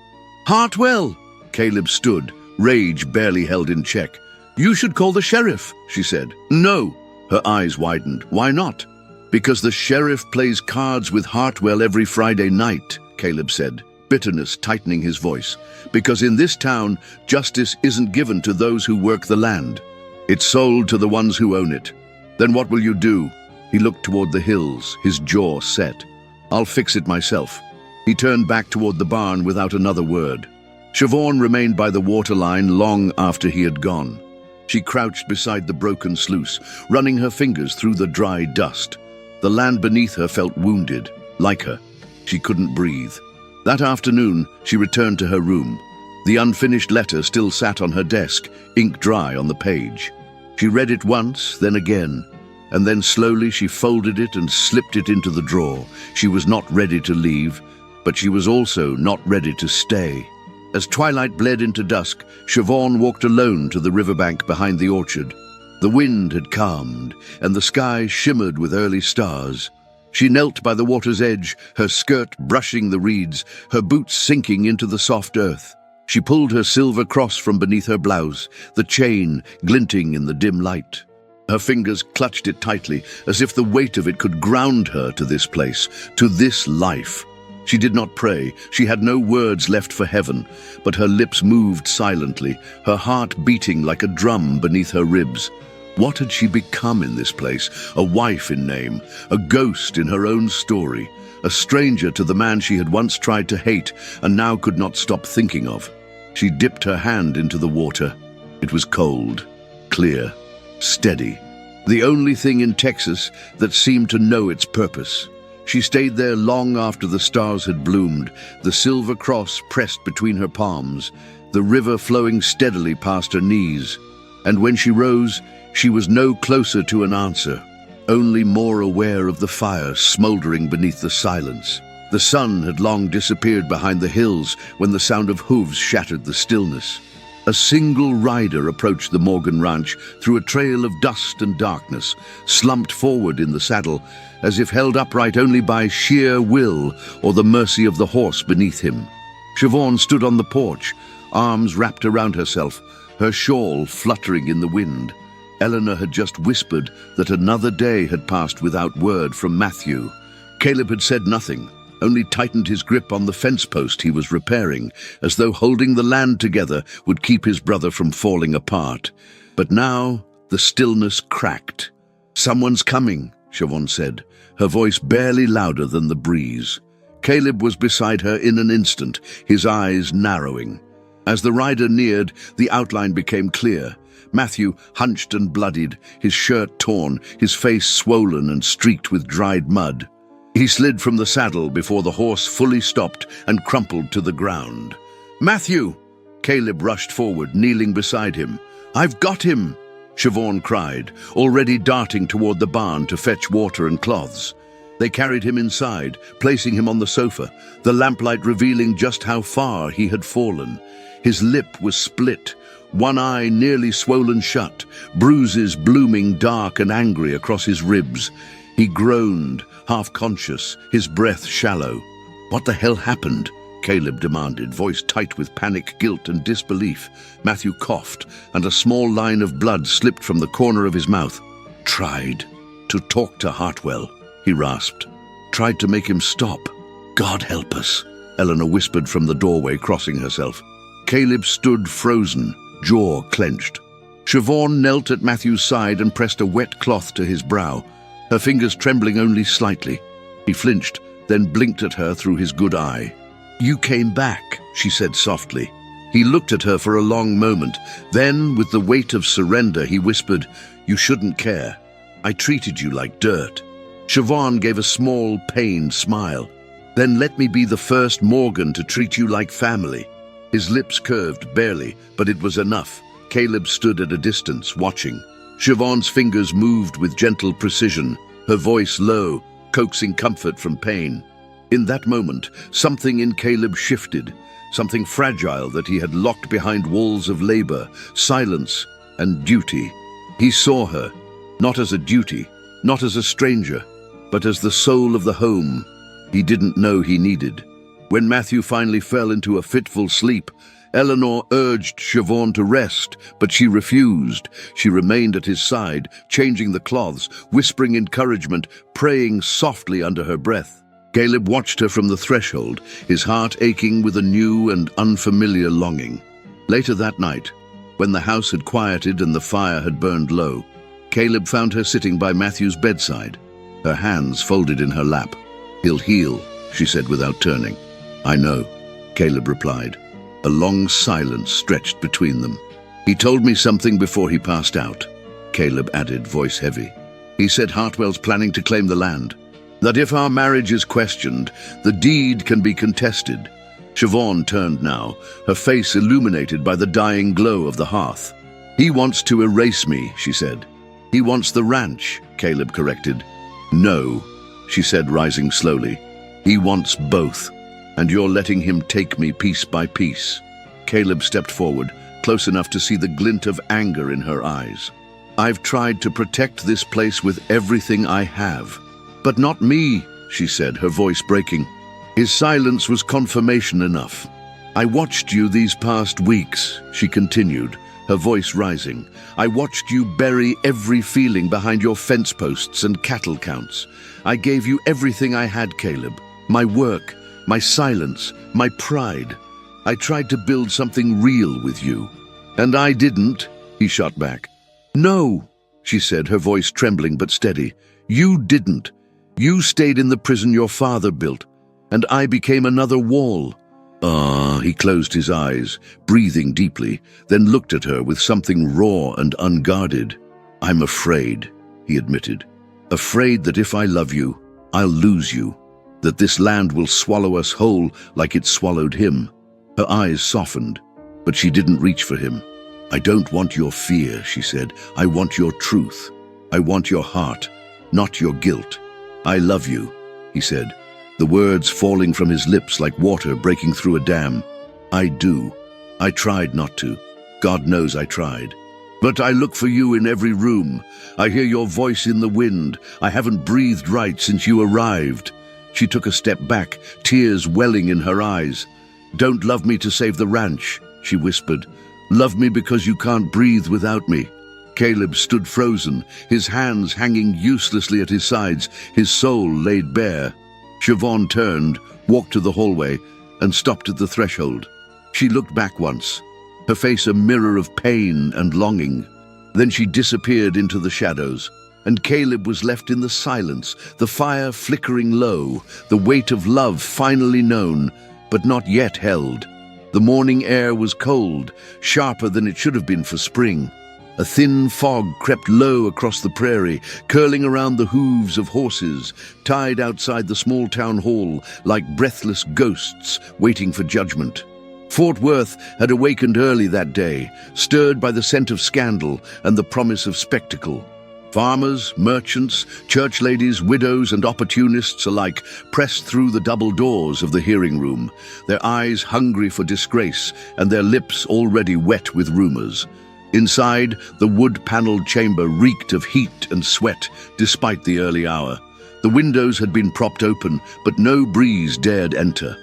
"Hartwell!" Caleb stood, rage barely held in check. "You should call the sheriff," she said. "No." Her eyes widened. "Why not?" "Because the sheriff plays cards with Hartwell every Friday night," Caleb said, bitterness tightening his voice. "Because in this town, justice isn't given to those who work the land. It's sold to the ones who own it. Then what will you do?" He looked toward the hills, his jaw set. "I'll fix it myself." He turned back toward the barn without another word. Siobhan remained by the waterline long after he had gone. She crouched beside the broken sluice, running her fingers through the dry dust. The land beneath her felt wounded, like her. She couldn't breathe. That afternoon, she returned to her room. The unfinished letter still sat on her desk, ink dry on the page. She read it once, then again, and then slowly she folded it and slipped it into the drawer. She was not ready to leave, but she was also not ready to stay. As twilight bled into dusk, Siobhan walked alone to the riverbank behind the orchard. The wind had calmed, and the sky shimmered with early stars. She knelt by the water's edge, her skirt brushing the reeds, her boots sinking into the soft earth. She pulled her silver cross from beneath her blouse, the chain glinting in the dim light. Her fingers clutched it tightly, as if the weight of it could ground her to this place, to this life. She did not pray. She had no words left for heaven, but her lips moved silently, her heart beating like a drum beneath her ribs. What had she become in this place? A wife in name, a ghost in her own story, a stranger to the man she had once tried to hate and now could not stop thinking of. She dipped her hand into the water. It was cold, clear, steady, the only thing in Texas that seemed to know its purpose. She stayed there long after the stars had bloomed, the silver cross pressed between her palms, the river flowing steadily past her knees. And when she rose, she was no closer to an answer, only more aware of the fire smoldering beneath the silence. The sun had long disappeared behind the hills when the sound of hooves shattered the stillness. A single rider approached the Morgan Ranch through a trail of dust and darkness, slumped forward in the saddle, as if held upright only by sheer will or the mercy of the horse beneath him. Siobhan stood on the porch, arms wrapped around herself, her shawl fluttering in the wind. Eleanor had just whispered that another day had passed without word from Matthew. Caleb had said nothing, only tightened his grip on the fence post he was repairing, as though holding the land together would keep his brother from falling apart. But now the stillness cracked. "Someone's coming," Siobhan said, her voice barely louder than the breeze. Caleb was beside her in an instant, his eyes narrowing. As the rider neared, the outline became clear. Matthew, hunched and bloodied, his shirt torn, his face swollen and streaked with dried mud. He slid from the saddle before the horse fully stopped and crumpled to the ground. "Matthew!" Caleb rushed forward, kneeling beside him. "I've got him!" Siobhan cried, already darting toward the barn to fetch water and cloths. They carried him inside, placing him on the sofa, the lamplight revealing just how far he had fallen. His lip was split, one eye nearly swollen shut, bruises blooming dark and angry across his ribs. He groaned, half-conscious, his breath shallow. "What the hell happened?" Caleb demanded, voice tight with panic, guilt, and disbelief. Matthew coughed, and a small line of blood slipped from the corner of his mouth. "Tried to talk to Hartwell," he rasped. "Tried to make him stop. God help us," Eleanor whispered from the doorway, crossing herself. Caleb stood frozen, jaw clenched. Siobhan knelt at Matthew's side and pressed a wet cloth to his brow, her fingers trembling only slightly. He flinched, then blinked at her through his good eye. "You came back," she said softly. He looked at her for a long moment. Then, with the weight of surrender, he whispered, "You shouldn't care. I treated you like dirt." Siobhan gave a small, pained smile. "Then let me be the first Morgan to treat you like family." His lips curved, barely, but it was enough. Caleb stood at a distance, watching. Siobhan's fingers moved with gentle precision, her voice low, coaxing comfort from pain. In that moment, something in Caleb shifted, something fragile that he had locked behind walls of labor, silence, and duty. He saw her, not as a duty, not as a stranger, but as the soul of the home he didn't know he needed. When Matthew finally fell into a fitful sleep, Eleanor urged Siobhan to rest, but she refused. She remained at his side, changing the cloths, whispering encouragement, praying softly under her breath. Caleb watched her from the threshold, his heart aching with a new and unfamiliar longing. Later that night, when the house had quieted and the fire had burned low, Caleb found her sitting by Matthew's bedside, her hands folded in her lap. "He'll heal," she said without turning. I know, Caleb replied. A long silence stretched between them. He told me something before he passed out, Caleb added, voice heavy. He said Hartwell's planning to claim the land. That if our marriage is questioned, the deed can be contested. Siobhan turned now, her face illuminated by the dying glow of the hearth. He wants to erase me, she said. He wants the ranch, Caleb corrected. No, she said, rising slowly. He wants both, and you're letting him take me piece by piece. Caleb stepped forward, close enough to see the glint of anger in her eyes. I've tried to protect this place with everything I have. But not me, she said, her voice breaking. His silence was confirmation enough. I watched you these past weeks, she continued, her voice rising. I watched you bury every feeling behind your fence posts and cattle counts. I gave you everything I had, Caleb. My work, my silence, my pride. I tried to build something real with you. And I didn't, he shot back. No, she said, her voice trembling but steady. You didn't. You stayed in the prison your father built, and I became another wall. He closed his eyes, breathing deeply, then looked at her with something raw and unguarded. I'm afraid, he admitted. Afraid that if I love you, I'll lose you. That this land will swallow us whole like it swallowed him. Her eyes softened, but she didn't reach for him. I don't want your fear, she said. I want your truth. I want your heart, not your guilt. I love you, he said, the words falling from his lips like water breaking through a dam. I do. I tried not to. God knows I tried. But I look for you in every room. I hear your voice in the wind. I haven't breathed right since you arrived. She took a step back, tears welling in her eyes. Don't love me to save the ranch, she whispered. Love me because you can't breathe without me. Caleb stood frozen, his hands hanging uselessly at his sides, his soul laid bare. Siobhan turned, walked to the hallway, and stopped at the threshold. She looked back once, her face a mirror of pain and longing. Then she disappeared into the shadows, and Caleb was left in the silence, the fire flickering low, the weight of love finally known, but not yet held. The morning air was cold, sharper than it should have been for spring. A thin fog crept low across the prairie, curling around the hooves of horses, tied outside the small town hall like breathless ghosts waiting for judgment. Fort Worth had awakened early that day, stirred by the scent of scandal and the promise of spectacle. Farmers, merchants, church ladies, widows, and opportunists alike pressed through the double doors of the hearing room, their eyes hungry for disgrace and their lips already wet with rumors. Inside, the wood-paneled chamber reeked of heat and sweat, despite the early hour. The windows had been propped open, but no breeze dared enter.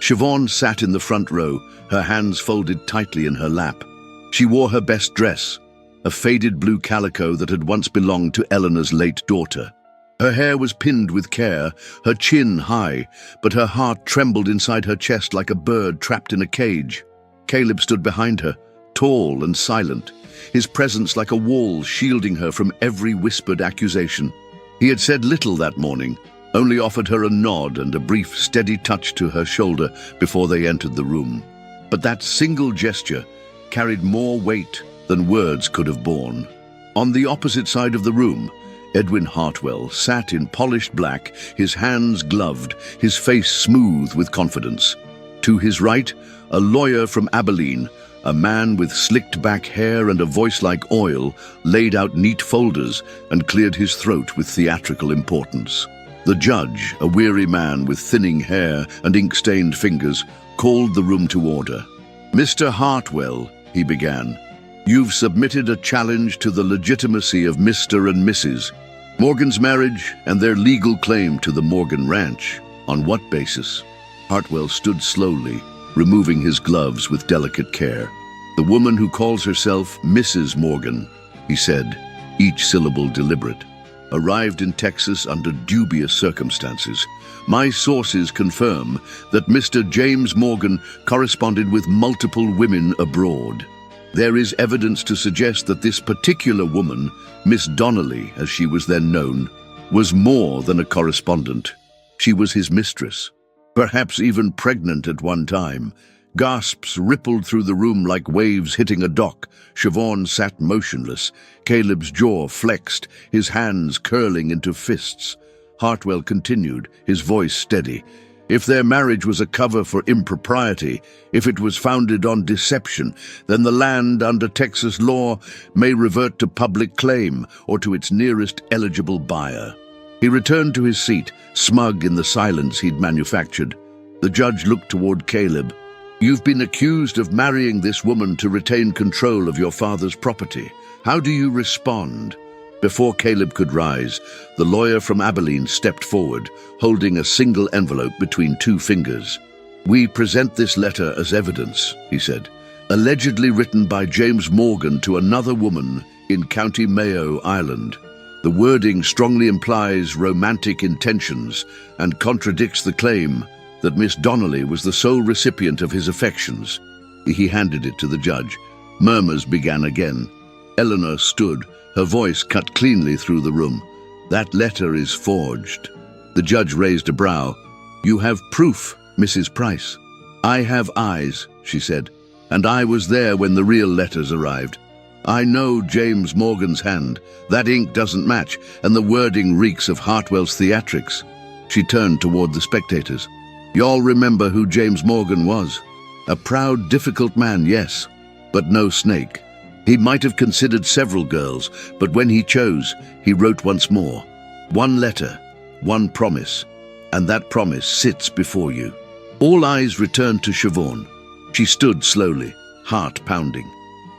Siobhan sat in the front row, her hands folded tightly in her lap. She wore her best dress, a faded blue calico that had once belonged to Eleanor's late daughter. Her hair was pinned with care, her chin high, but her heart trembled inside her chest like a bird trapped in a cage. Caleb stood behind her, tall and silent, his presence like a wall shielding her from every whispered accusation. He had said little that morning, only offered her a nod and a brief, steady touch to her shoulder before they entered the room. But that single gesture carried more weight than words could have borne. On the opposite side of the room, Edwin Hartwell sat in polished black, his hands gloved, his face smooth with confidence. To his right, a lawyer from Abilene, a man with slicked-back hair and a voice like oil, laid out neat folders and cleared his throat with theatrical importance. The judge, a weary man with thinning hair and ink-stained fingers, called the room to order. "Mr. Hartwell," he began, "you've submitted a challenge to the legitimacy of Mr. and Mrs. Morgan's marriage and their legal claim to the Morgan Ranch. On what basis?" Hartwell stood slowly, removing his gloves with delicate care. "The woman who calls herself Mrs. Morgan," he said, each syllable deliberate, "arrived in Texas under dubious circumstances. My sources confirm that Mr. James Morgan corresponded with multiple women abroad. There is evidence to suggest that this particular woman, Miss Donnelly, as she was then known, was more than a correspondent. She was his mistress. perhaps even pregnant at one time. Gasps rippled through the room like waves hitting a dock. Siobhan sat motionless, Caleb's jaw flexed, his hands curling into fists. Hartwell continued, his voice steady. If their marriage was a cover for impropriety, if it was founded on deception, then the land under Texas law may revert to public claim or to its nearest eligible buyer. He returned to his seat, smug in the silence he'd manufactured. The judge looked toward Caleb. You've been accused of marrying this woman to retain control of your father's property. How do you respond? Before Caleb could rise, the lawyer from Abilene stepped forward, holding a single envelope between two fingers. We present this letter as evidence, he said, allegedly written by James Morgan to another woman in County Mayo, Ireland. The wording strongly implies romantic intentions and contradicts the claim that Miss Donnelly was the sole recipient of his affections. He handed it to the judge. Murmurs began again. Eleanor stood, her voice cut cleanly through the room. That letter is forged. The judge raised a brow. You have proof, Mrs. Price. I have eyes, she said, and I was there when the real letters arrived. I know James Morgan's hand. That ink doesn't match, and the wording reeks of Hartwell's theatrics. She turned toward the spectators. Y'all remember who James Morgan was? A proud, difficult man, yes, but no snake. He might have considered several girls, but when he chose, he wrote once more. One letter, one promise, and that promise sits before you. All eyes returned to Siobhan. She stood slowly, heart pounding.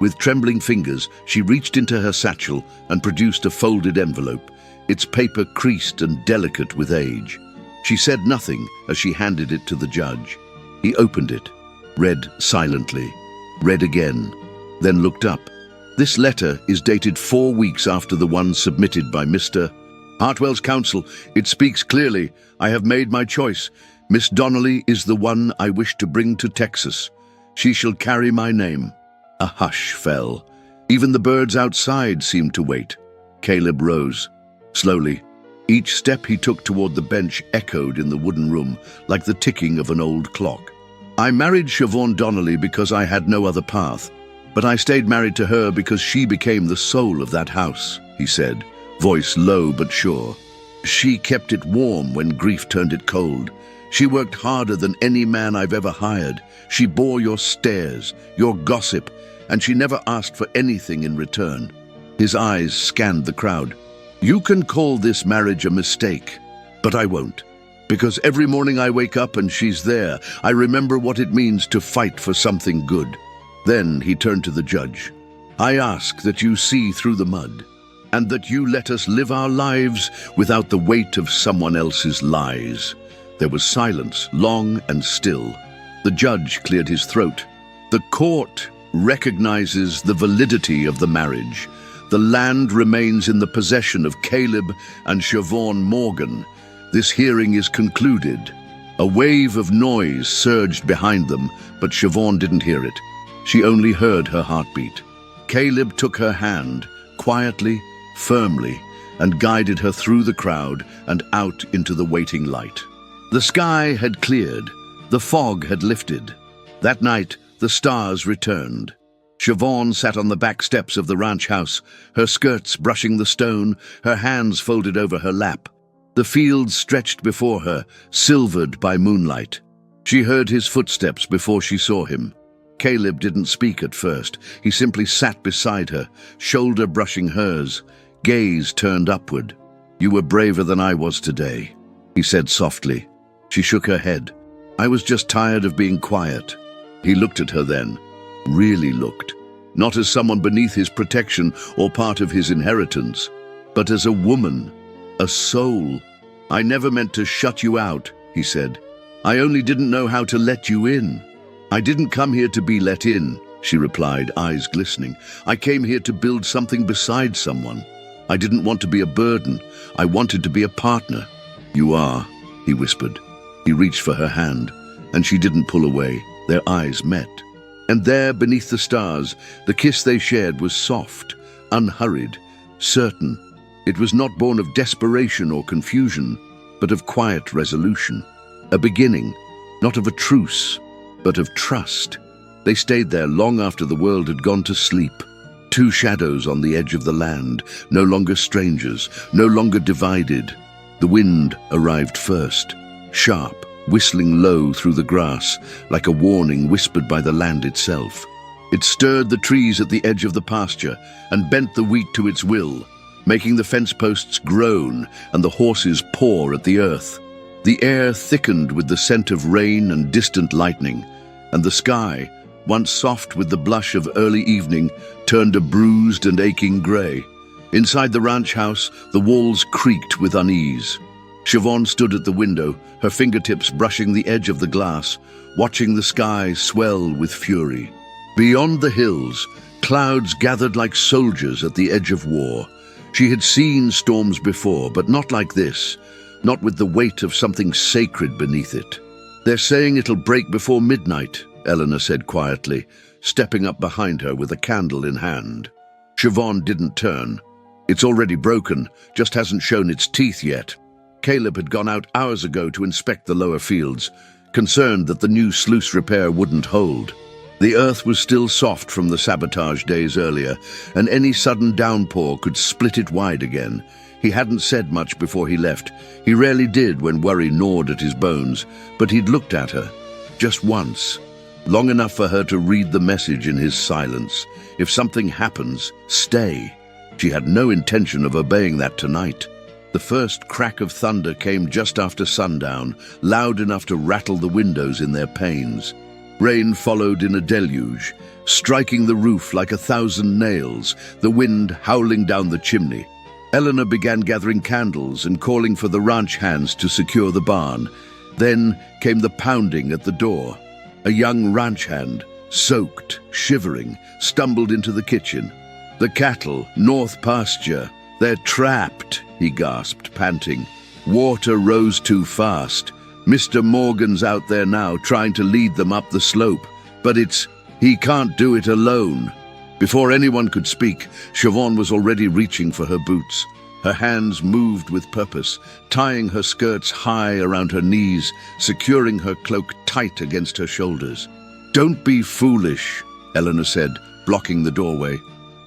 With trembling fingers, she reached into her satchel and produced a folded envelope, its paper creased and delicate with age. She said nothing as she handed it to the judge. He opened it, read silently, read again, then looked up. This letter is dated 4 weeks after the one submitted by Mr. Hartwell's counsel. It speaks clearly. I have made my choice. Miss Donnelly is the one I wish to bring to Texas. She shall carry my name. A hush fell. Even the birds outside seemed to wait. Caleb rose. Slowly, each step he took toward the bench echoed in the wooden room like the ticking of an old clock. I married Siobhan Donnelly because I had no other path. But I stayed married to her because she became the soul of that house, he said, voice low but sure. She kept it warm when grief turned it cold. She worked harder than any man I've ever hired. She bore your stares, your gossip, and she never asked for anything in return. His eyes scanned the crowd. You can call this marriage a mistake, but I won't. Because every morning I wake up and she's there, I remember what it means to fight for something good. Then he turned to the judge. I ask that you see through the mud, and that you let us live our lives without the weight of someone else's lies. There was silence, long and still. The judge cleared his throat. The court recognizes the validity of the marriage. The land remains in the possession of Caleb and Siobhan Morgan. This hearing is concluded. A wave of noise surged behind them, but Siobhan didn't hear it. She only heard her heartbeat. Caleb took her hand, quietly, firmly, and guided her through the crowd and out into the waiting light. The sky had cleared. The fog had lifted. That night, the stars returned. Siobhan sat on the back steps of the ranch house, her skirts brushing the stone, her hands folded over her lap. The fields stretched before her, silvered by moonlight. She heard his footsteps before she saw him. Caleb didn't speak at first. He simply sat beside her, shoulder brushing hers, gaze turned upward. You were braver than I was today, he said softly. She shook her head. I was just tired of being quiet. He looked at her then, really looked, not as someone beneath his protection or part of his inheritance, but as a woman, a soul. I never meant to shut you out, he said. I only didn't know how to let you in. I didn't come here to be let in, she replied, eyes glistening. I came here to build something beside someone. I didn't want to be a burden. I wanted to be a partner. You are, he whispered. He reached for her hand, and she didn't pull away. Their eyes met. And there, beneath the stars, the kiss they shared was soft, unhurried, certain. It was not born of desperation or confusion, but of quiet resolution. A beginning, not of a truce, but of trust. They stayed there long after the world had gone to sleep. Two shadows on the edge of the land, no longer strangers, no longer divided. The wind arrived first, sharp, whistling low through the grass, like a warning whispered by the land itself. It stirred the trees at the edge of the pasture and bent the wheat to its will, making the fence posts groan and the horses paw at the earth. The air thickened with the scent of rain and distant lightning, and the sky, once soft with the blush of early evening, turned a bruised and aching grey. Inside the ranch house, the walls creaked with unease. Siobhan stood at the window, her fingertips brushing the edge of the glass, watching the sky swell with fury. Beyond the hills, clouds gathered like soldiers at the edge of war. She had seen storms before, but not like this, not with the weight of something sacred beneath it. "They're saying it'll break before midnight," Eleanor said quietly, stepping up behind her with a candle in hand. Siobhan didn't turn. "It's already broken, just hasn't shown its teeth yet." Caleb had gone out hours ago to inspect the lower fields, concerned that the new sluice repair wouldn't hold. The earth was still soft from the sabotage days earlier, and any sudden downpour could split it wide again. He hadn't said much before he left. He rarely did when worry gnawed at his bones, but he'd looked at her, just once, long enough for her to read the message in his silence. If something happens, stay. She had no intention of obeying that tonight. The first crack of thunder came just after sundown, loud enough to rattle the windows in their panes. Rain followed in a deluge, striking the roof like 1,000 nails, the wind howling down the chimney. Eleanor began gathering candles and calling for the ranch hands to secure the barn. Then came the pounding at the door. A young ranch hand, soaked, shivering, stumbled into the kitchen. "The cattle, north pasture, they're trapped," he gasped, panting. "Water rose too fast. Mr. Morgan's out there now trying to lead them up the slope, but he can't do it alone." Before anyone could speak, Siobhan was already reaching for her boots. Her hands moved with purpose, tying her skirts high around her knees, securing her cloak tight against her shoulders. "Don't be foolish," Eleanor said, blocking the doorway.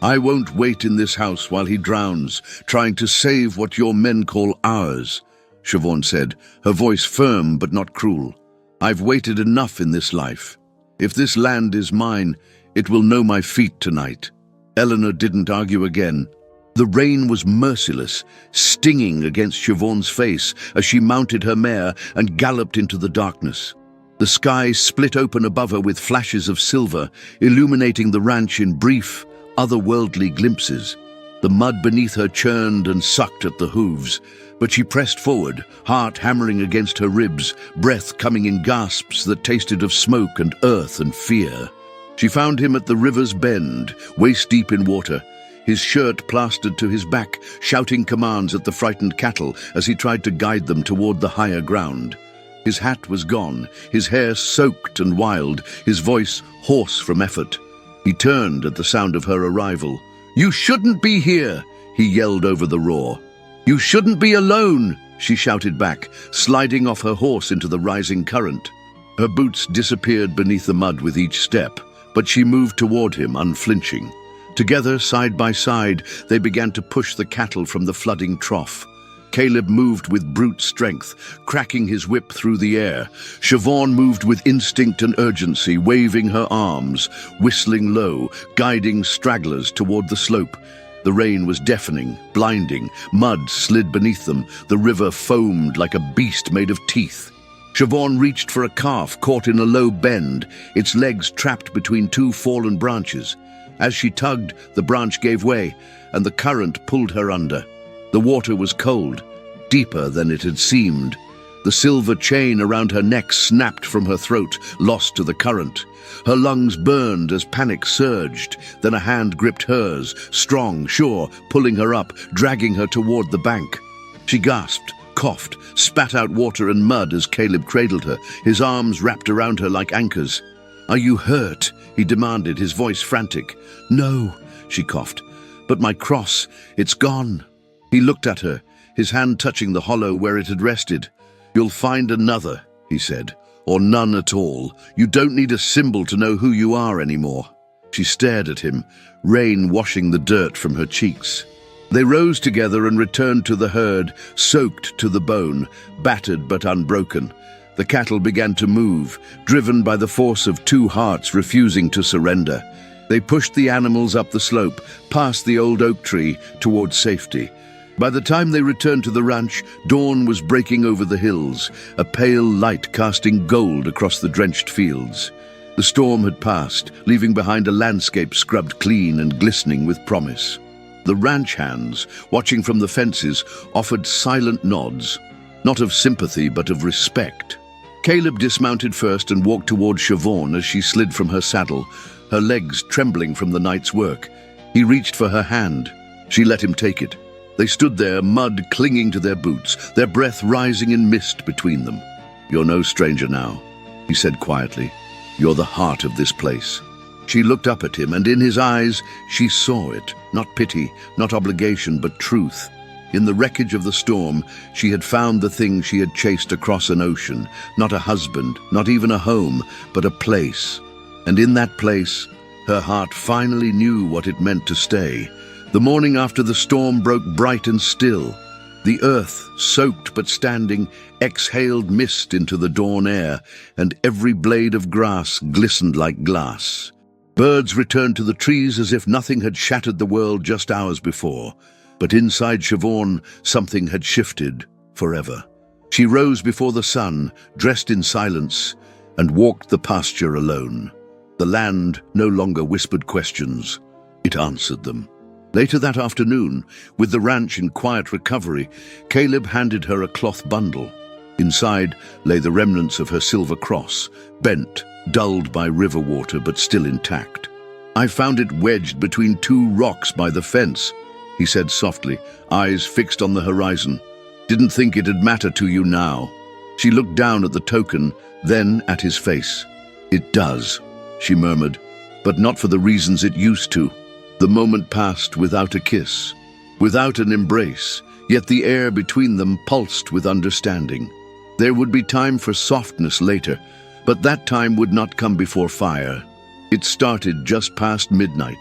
"I won't wait in this house while he drowns, trying to save what your men call ours," Siobhan said, her voice firm but not cruel. "I've waited enough in this life. If this land is mine, it will know my feet tonight." Eleanor didn't argue again. The rain was merciless, stinging against Siobhan's face as she mounted her mare and galloped into the darkness. The sky split open above her with flashes of silver, illuminating the ranch in brief, otherworldly glimpses. The mud beneath her churned and sucked at the hooves, but she pressed forward, heart hammering against her ribs, breath coming in gasps that tasted of smoke and earth and fear. She found him at the river's bend, waist-deep in water, his shirt plastered to his back, shouting commands at the frightened cattle as he tried to guide them toward the higher ground. His hat was gone, his hair soaked and wild, his voice hoarse from effort. He turned at the sound of her arrival. "You shouldn't be here," he yelled over the roar. "You shouldn't be alone," she shouted back, sliding off her horse into the rising current. Her boots disappeared beneath the mud with each step, but she moved toward him unflinching. Together, side by side, they began to push the cattle from the flooding trough. Caleb moved with brute strength, cracking his whip through the air. Siobhan moved with instinct and urgency, waving her arms, whistling low, guiding stragglers toward the slope. The rain was deafening, blinding, mud slid beneath them, the river foamed like a beast made of teeth. Siobhan reached for a calf caught in a low bend, its legs trapped between two fallen branches. As she tugged, the branch gave way, and the current pulled her under. The water was cold, deeper than it had seemed. The silver chain around her neck snapped from her throat, lost to the current. Her lungs burned as panic surged. Then a hand gripped hers, strong, sure, pulling her up, dragging her toward the bank. She gasped, coughed, spat out water and mud as Caleb cradled her, his arms wrapped around her like anchors. "Are you hurt?" he demanded, his voice frantic. "No," she coughed. "But my cross, it's gone." He looked at her, his hand touching the hollow where it had rested. "You'll find another," he said, or none at all. You don't need a symbol to know who you are anymore." She stared at him, rain washing the dirt from her cheeks. They rose together and returned to the herd, soaked to the bone, battered but unbroken. The cattle began to move, driven by the force of two hearts refusing to surrender. They pushed the animals up the slope, past the old oak tree, towards safety. By the time they returned to the ranch, dawn was breaking over the hills, a pale light casting gold across the drenched fields. The storm had passed, leaving behind a landscape scrubbed clean and glistening with promise. The ranch hands, watching from the fences, offered silent nods, not of sympathy but of respect. Caleb dismounted first and walked toward Siobhan as she slid from her saddle, her legs trembling from the night's work. He reached for her hand. She let him take it. They stood there, mud clinging to their boots, their breath rising in mist between them. "You're no stranger now," he said quietly. "You're the heart of this place." She looked up at him, and in his eyes she saw it, not pity, not obligation, but truth. In the wreckage of the storm, she had found the thing she had chased across an ocean, not a husband, not even a home, but a place. And in that place, her heart finally knew what it meant to stay. The morning after the storm broke bright and still. The earth, soaked but standing, exhaled mist into the dawn air, and every blade of grass glistened like glass. Birds returned to the trees as if nothing had shattered the world just hours before. But inside Siobhan, something had shifted forever. She rose before the sun, dressed in silence, and walked the pasture alone. The land no longer whispered questions. It answered them. Later that afternoon, with the ranch in quiet recovery, Caleb handed her a cloth bundle. Inside lay the remnants of her silver cross, bent, dulled by river water but still intact. "I found it wedged between two rocks by the fence," he said softly, eyes fixed on the horizon. "Didn't think it'd matter to you now." She looked down at the token, then at his face. "It does," she murmured, "but not for the reasons it used to." The moment passed without a kiss, without an embrace, yet the air between them pulsed with understanding. There would be time for softness later, but that time would not come before fire. It started just past midnight.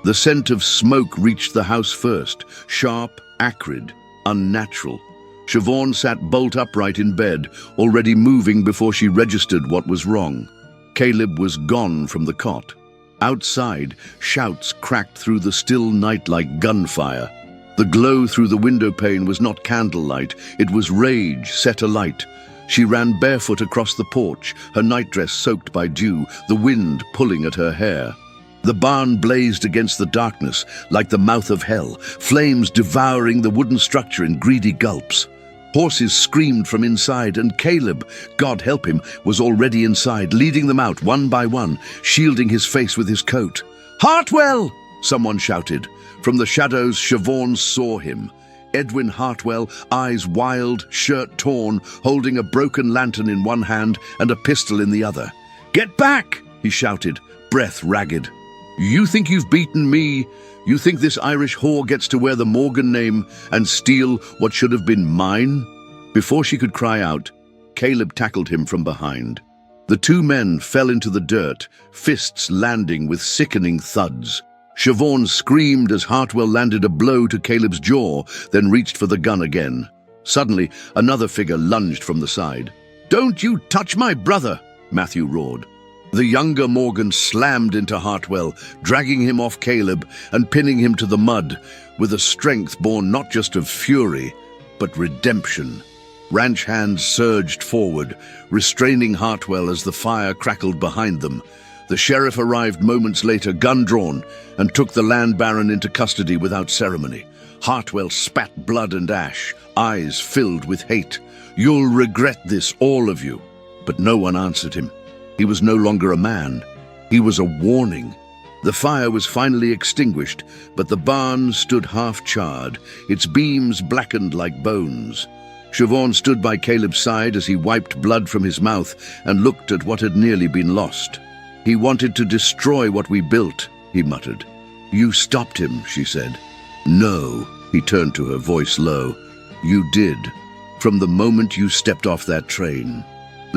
The scent of smoke reached the house first, sharp, acrid, unnatural. Siobhan sat bolt upright in bed, already moving before she registered what was wrong. Caleb was gone from the cot. Outside, shouts cracked through the still night like gunfire. The glow through the window pane was not candlelight, it was rage set alight. She ran barefoot across the porch, her nightdress soaked by dew, the wind pulling at her hair. The barn blazed against the darkness like the mouth of hell, flames devouring the wooden structure in greedy gulps. Horses screamed from inside, and Caleb, God help him, was already inside, leading them out one by one, shielding his face with his coat. "Hartwell!" someone shouted. From the shadows, Siobhan saw him. Edwin Hartwell, eyes wild, shirt torn, holding a broken lantern in one hand and a pistol in the other. "Get back!" he shouted, breath ragged. "You think you've beaten me? You think this Irish whore gets to wear the Morgan name and steal what should have been mine?" Before she could cry out, Caleb tackled him from behind. The two men fell into the dirt, fists landing with sickening thuds. Siobhan screamed as Hartwell landed a blow to Caleb's jaw, then reached for the gun again. Suddenly, another figure lunged from the side. "Don't you touch my brother!" Matthew roared. The younger Morgan slammed into Hartwell, dragging him off Caleb and pinning him to the mud, with a strength born not just of fury, but redemption. Ranch hands surged forward, restraining Hartwell as the fire crackled behind them. The sheriff arrived moments later, gun drawn, and took the land baron into custody without ceremony. Hartwell spat blood and ash, eyes filled with hate. "You'll regret this, all of you." But no one answered him. He was no longer a man. He was a warning. The fire was finally extinguished, but the barn stood half-charred, its beams blackened like bones. Siobhan stood by Caleb's side as he wiped blood from his mouth and looked at what had nearly been lost. "He wanted to destroy what we built," he muttered. "You stopped him," she said. "No," he turned to her, voice low. "You did, from the moment you stepped off that train."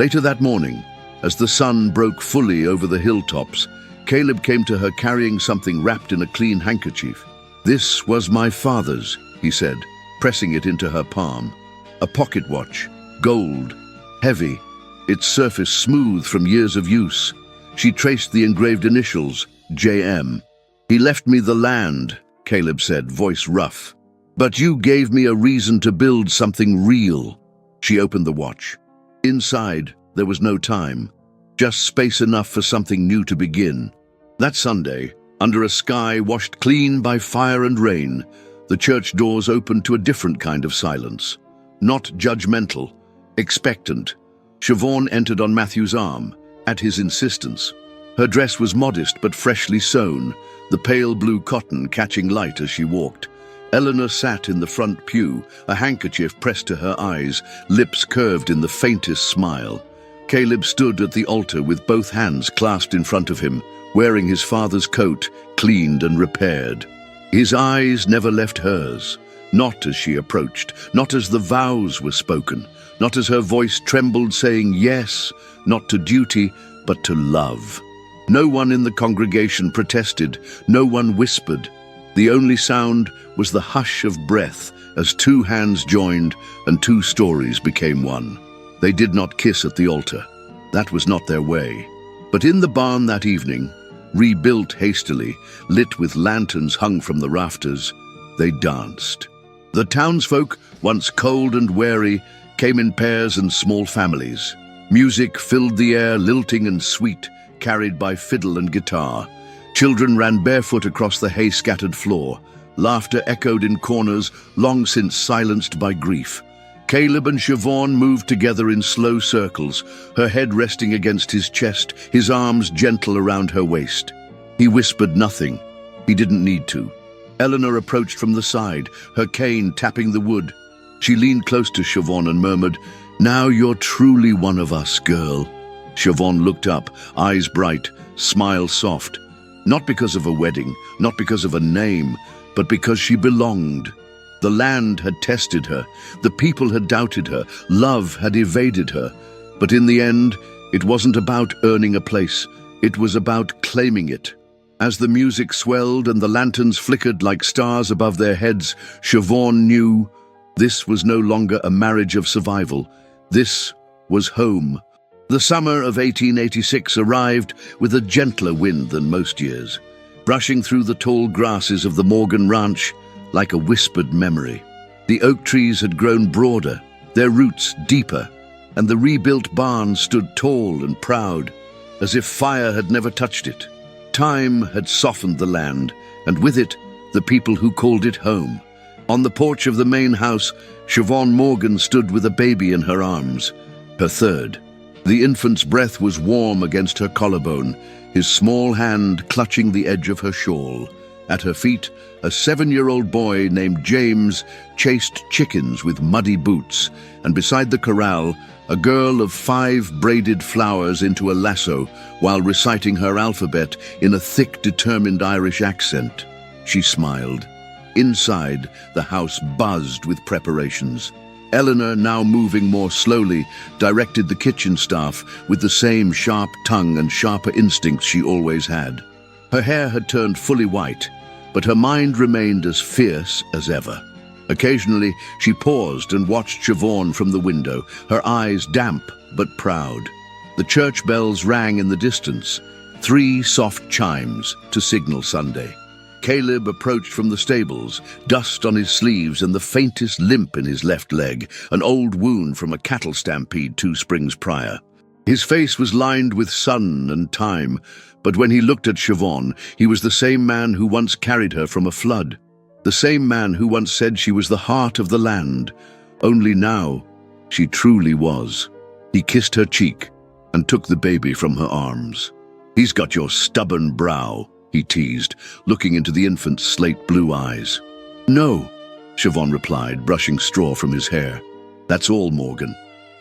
Later that morning, as the sun broke fully over the hilltops, Caleb came to her carrying something wrapped in a clean handkerchief. "This was my father's," he said, pressing it into her palm. A pocket watch, gold, heavy, its surface smooth from years of use. She traced the engraved initials, JM. "He left me the land," Caleb said, voice rough. "But you gave me a reason to build something real." She opened the watch. Inside, there was no time, just space enough for something new to begin. That Sunday, under a sky washed clean by fire and rain, the church doors opened to a different kind of silence. Not judgmental, expectant. Siobhan entered on Matthew's arm, at his insistence. Her dress was modest but freshly sewn, the pale blue cotton catching light as she walked. Eleanor sat in the front pew, a handkerchief pressed to her eyes, lips curved in the faintest smile. Caleb stood at the altar with both hands clasped in front of him, wearing his father's coat, cleaned and repaired. His eyes never left hers, not as she approached, not as the vows were spoken, not as her voice trembled saying yes, not to duty, but to love. No one in the congregation protested, no one whispered. The only sound was the hush of breath as two hands joined and two stories became one. They did not kiss at the altar. That was not their way. But in the barn that evening, rebuilt hastily, lit with lanterns hung from the rafters, they danced. The townsfolk, once cold and wary, came in pairs and small families. Music filled the air, lilting and sweet, carried by fiddle and guitar. Children ran barefoot across the hay-scattered floor. Laughter echoed in corners, long since silenced by grief. Caleb and Siobhan moved together in slow circles, her head resting against his chest, his arms gentle around her waist. He whispered nothing. He didn't need to. Eleanor approached from the side, her cane tapping the wood. She leaned close to Siobhan and murmured, "Now you're truly one of us, girl." Siobhan looked up, eyes bright, smile soft. Not because of a wedding, not because of a name, but because she belonged. The land had tested her, the people had doubted her, love had evaded her. But in the end, it wasn't about earning a place, it was about claiming it. As the music swelled and the lanterns flickered like stars above their heads, Siobhan knew this was no longer a marriage of survival. This was home. The summer of 1886 arrived with a gentler wind than most years, brushing through the tall grasses of the Morgan Ranch like a whispered memory. The oak trees had grown broader, their roots deeper, and the rebuilt barn stood tall and proud, as if fire had never touched it. Time had softened the land, and with it, the people who called it home. On the porch of the main house, Siobhan Morgan stood with a baby in her arms, her third. The infant's breath was warm against her collarbone, his small hand clutching the edge of her shawl. At her feet, a 7-year-old boy named James chased chickens with muddy boots, and beside the corral, a girl of 5 braided flowers into a lasso while reciting her alphabet in a thick, determined Irish accent. She smiled. Inside, the house buzzed with preparations. Eleanor, now moving more slowly, directed the kitchen staff with the same sharp tongue and sharper instincts she always had. Her hair had turned fully white, but her mind remained as fierce as ever. Occasionally, she paused and watched Siobhan from the window, her eyes damp but proud. The church bells rang in the distance, 3 soft chimes to signal Sunday. Caleb approached from the stables, dust on his sleeves and the faintest limp in his left leg, an old wound from a cattle stampede 2 springs prior. His face was lined with sun and time, but when he looked at Siobhan, he was the same man who once carried her from a flood, the same man who once said she was the heart of the land. Only now, she truly was. He kissed her cheek and took the baby from her arms. "He's got your stubborn brow," he teased, looking into the infant's slate blue eyes. "No," Siobhan replied, brushing straw from his hair. "That's all, Morgan."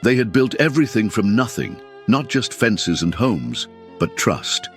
They had built everything from nothing, not just fences and homes, but trust.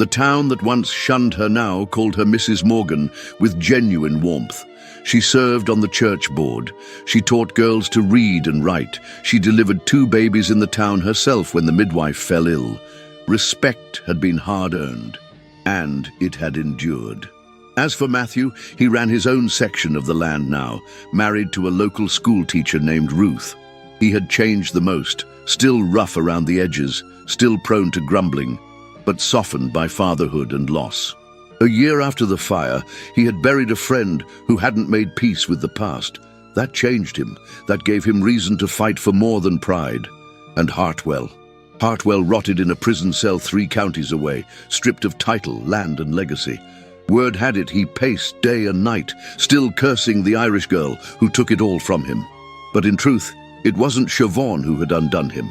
The town that once shunned her now called her Mrs. Morgan with genuine warmth. She served on the church board. She taught girls to read and write. She delivered 2 babies in the town herself when the midwife fell ill. Respect had been hard-earned, and it had endured. As for Matthew, he ran his own section of the land now, married to a local school teacher named Ruth. He had changed the most, still rough around the edges, still prone to grumbling, but softened by fatherhood and loss. A year after the fire, he had buried a friend who hadn't made peace with the past. That changed him. That gave him reason to fight for more than pride. And Hartwell. Hartwell rotted in a prison cell 3 counties away, stripped of title, land and legacy. Word had it he paced day and night, still cursing the Irish girl who took it all from him. But in truth, it wasn't Siobhan who had undone him.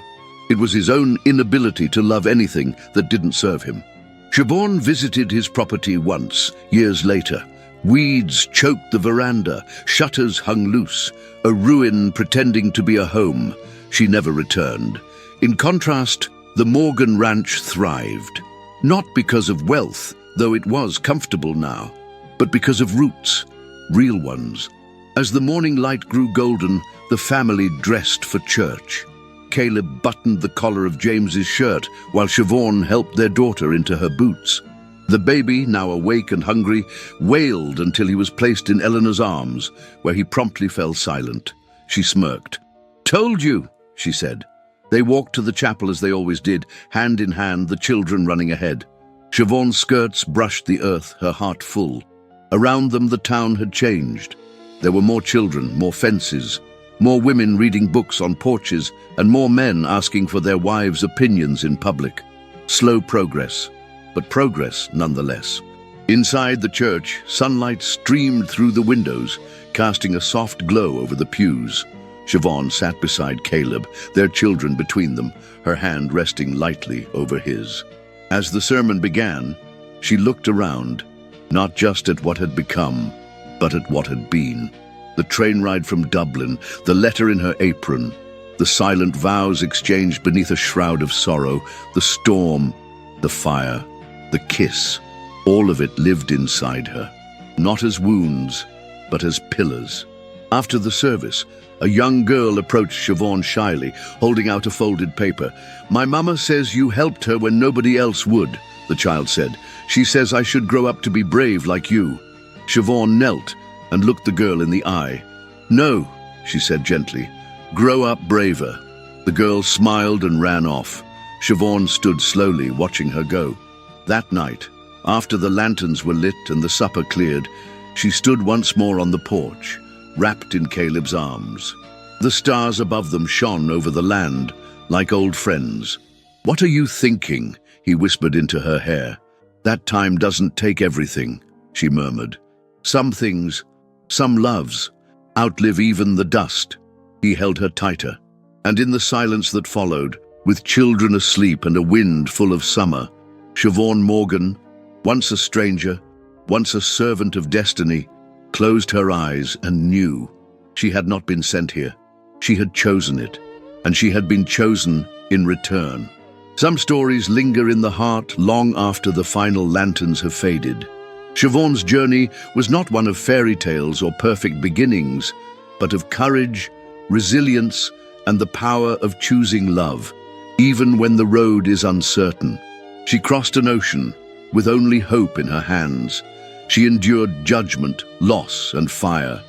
It was his own inability to love anything that didn't serve him. Siobhan visited his property once, years later. Weeds choked the veranda, shutters hung loose, a ruin pretending to be a home. She never returned. In contrast, the Morgan Ranch thrived. Not because of wealth, though it was comfortable now, but because of roots, real ones. As the morning light grew golden, the family dressed for church. Caleb buttoned the collar of James's shirt while Siobhan helped their daughter into her boots. The baby, now awake and hungry, wailed until he was placed in Eleanor's arms, where he promptly fell silent. She smirked. "Told you," she said. They walked to the chapel as they always did, hand in hand, the children running ahead. Siobhan's skirts brushed the earth, her heart full. Around them the town had changed. There were more children, more fences, more women reading books on porches, and more men asking for their wives' opinions in public. Slow progress, but progress nonetheless. Inside the church, sunlight streamed through the windows, casting a soft glow over the pews. Siobhan sat beside Caleb, their children between them, her hand resting lightly over his. As the sermon began, she looked around, not just at what had become, but at what had been. The train ride from Dublin, the letter in her apron, the silent vows exchanged beneath a shroud of sorrow, the storm, the fire, the kiss, all of it lived inside her, not as wounds, but as pillars. After the service, a young girl approached Siobhan shyly, holding out a folded paper. "My mama says you helped her when nobody else would," the child said. "She says I should grow up to be brave like you." Siobhan knelt and looked the girl in the eye. "No," she said gently, "grow up braver." The girl smiled and ran off. Siobhan stood slowly, watching her go. That night, after the lanterns were lit and the supper cleared, she stood once more on the porch, wrapped in Caleb's arms. The stars above them shone over the land, like old friends. "What are you thinking?" he whispered into her hair. "That time doesn't take everything," she murmured. "Some things, some loves, outlive even the dust." He held her tighter, and in the silence that followed, with children asleep and a wind full of summer, Siobhan Morgan, once a stranger, once a servant of destiny, closed her eyes and knew she had not been sent here. She had chosen it, and she had been chosen in return. Some stories linger in the heart long after the final lanterns have faded. Siobhan's journey was not one of fairy tales or perfect beginnings, but of courage, resilience, and the power of choosing love, even when the road is uncertain. She crossed an ocean with only hope in her hands. She endured judgment, loss, and fire,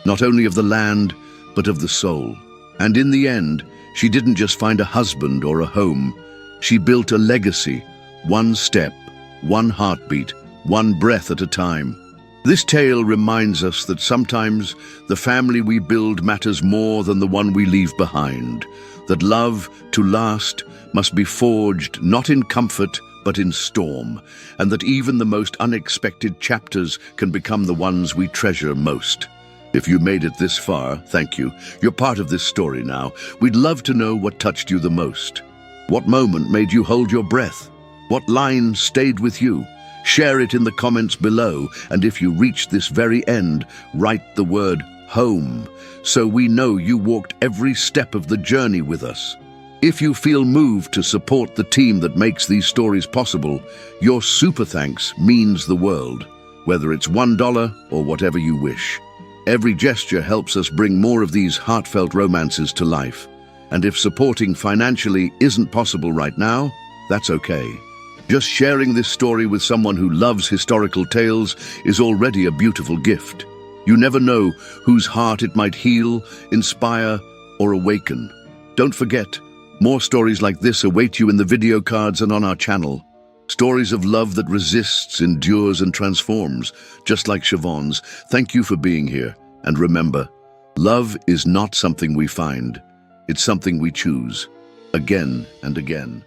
not only of the land, but of the soul. And in the end, she didn't just find a husband or a home. She built a legacy, one step, one heartbeat, one breath at a time. This tale reminds us that sometimes the family we build matters more than the one we leave behind, that love, to last, must be forged not in comfort, but in storm, and that even the most unexpected chapters can become the ones we treasure most. If you made it this far, thank you. You're part of this story now. We'd love to know what touched you the most. What moment made you hold your breath? What line stayed with you? Share it in the comments below, and if you reach this very end, write the word home, so we know you walked every step of the journey with us. If you feel moved to support the team that makes these stories possible, your super thanks means the world, whether it's $1 or whatever you wish. Every gesture helps us bring more of these heartfelt romances to life. And if supporting financially isn't possible right now, that's okay. Just sharing this story with someone who loves historical tales is already a beautiful gift. You never know whose heart it might heal, inspire, or awaken. Don't forget, more stories like this await you in the video cards and on our channel. Stories of love that resists, endures, and transforms, just like Siobhan's. Thank you for being here. And remember, love is not something we find. It's something we choose, again and again.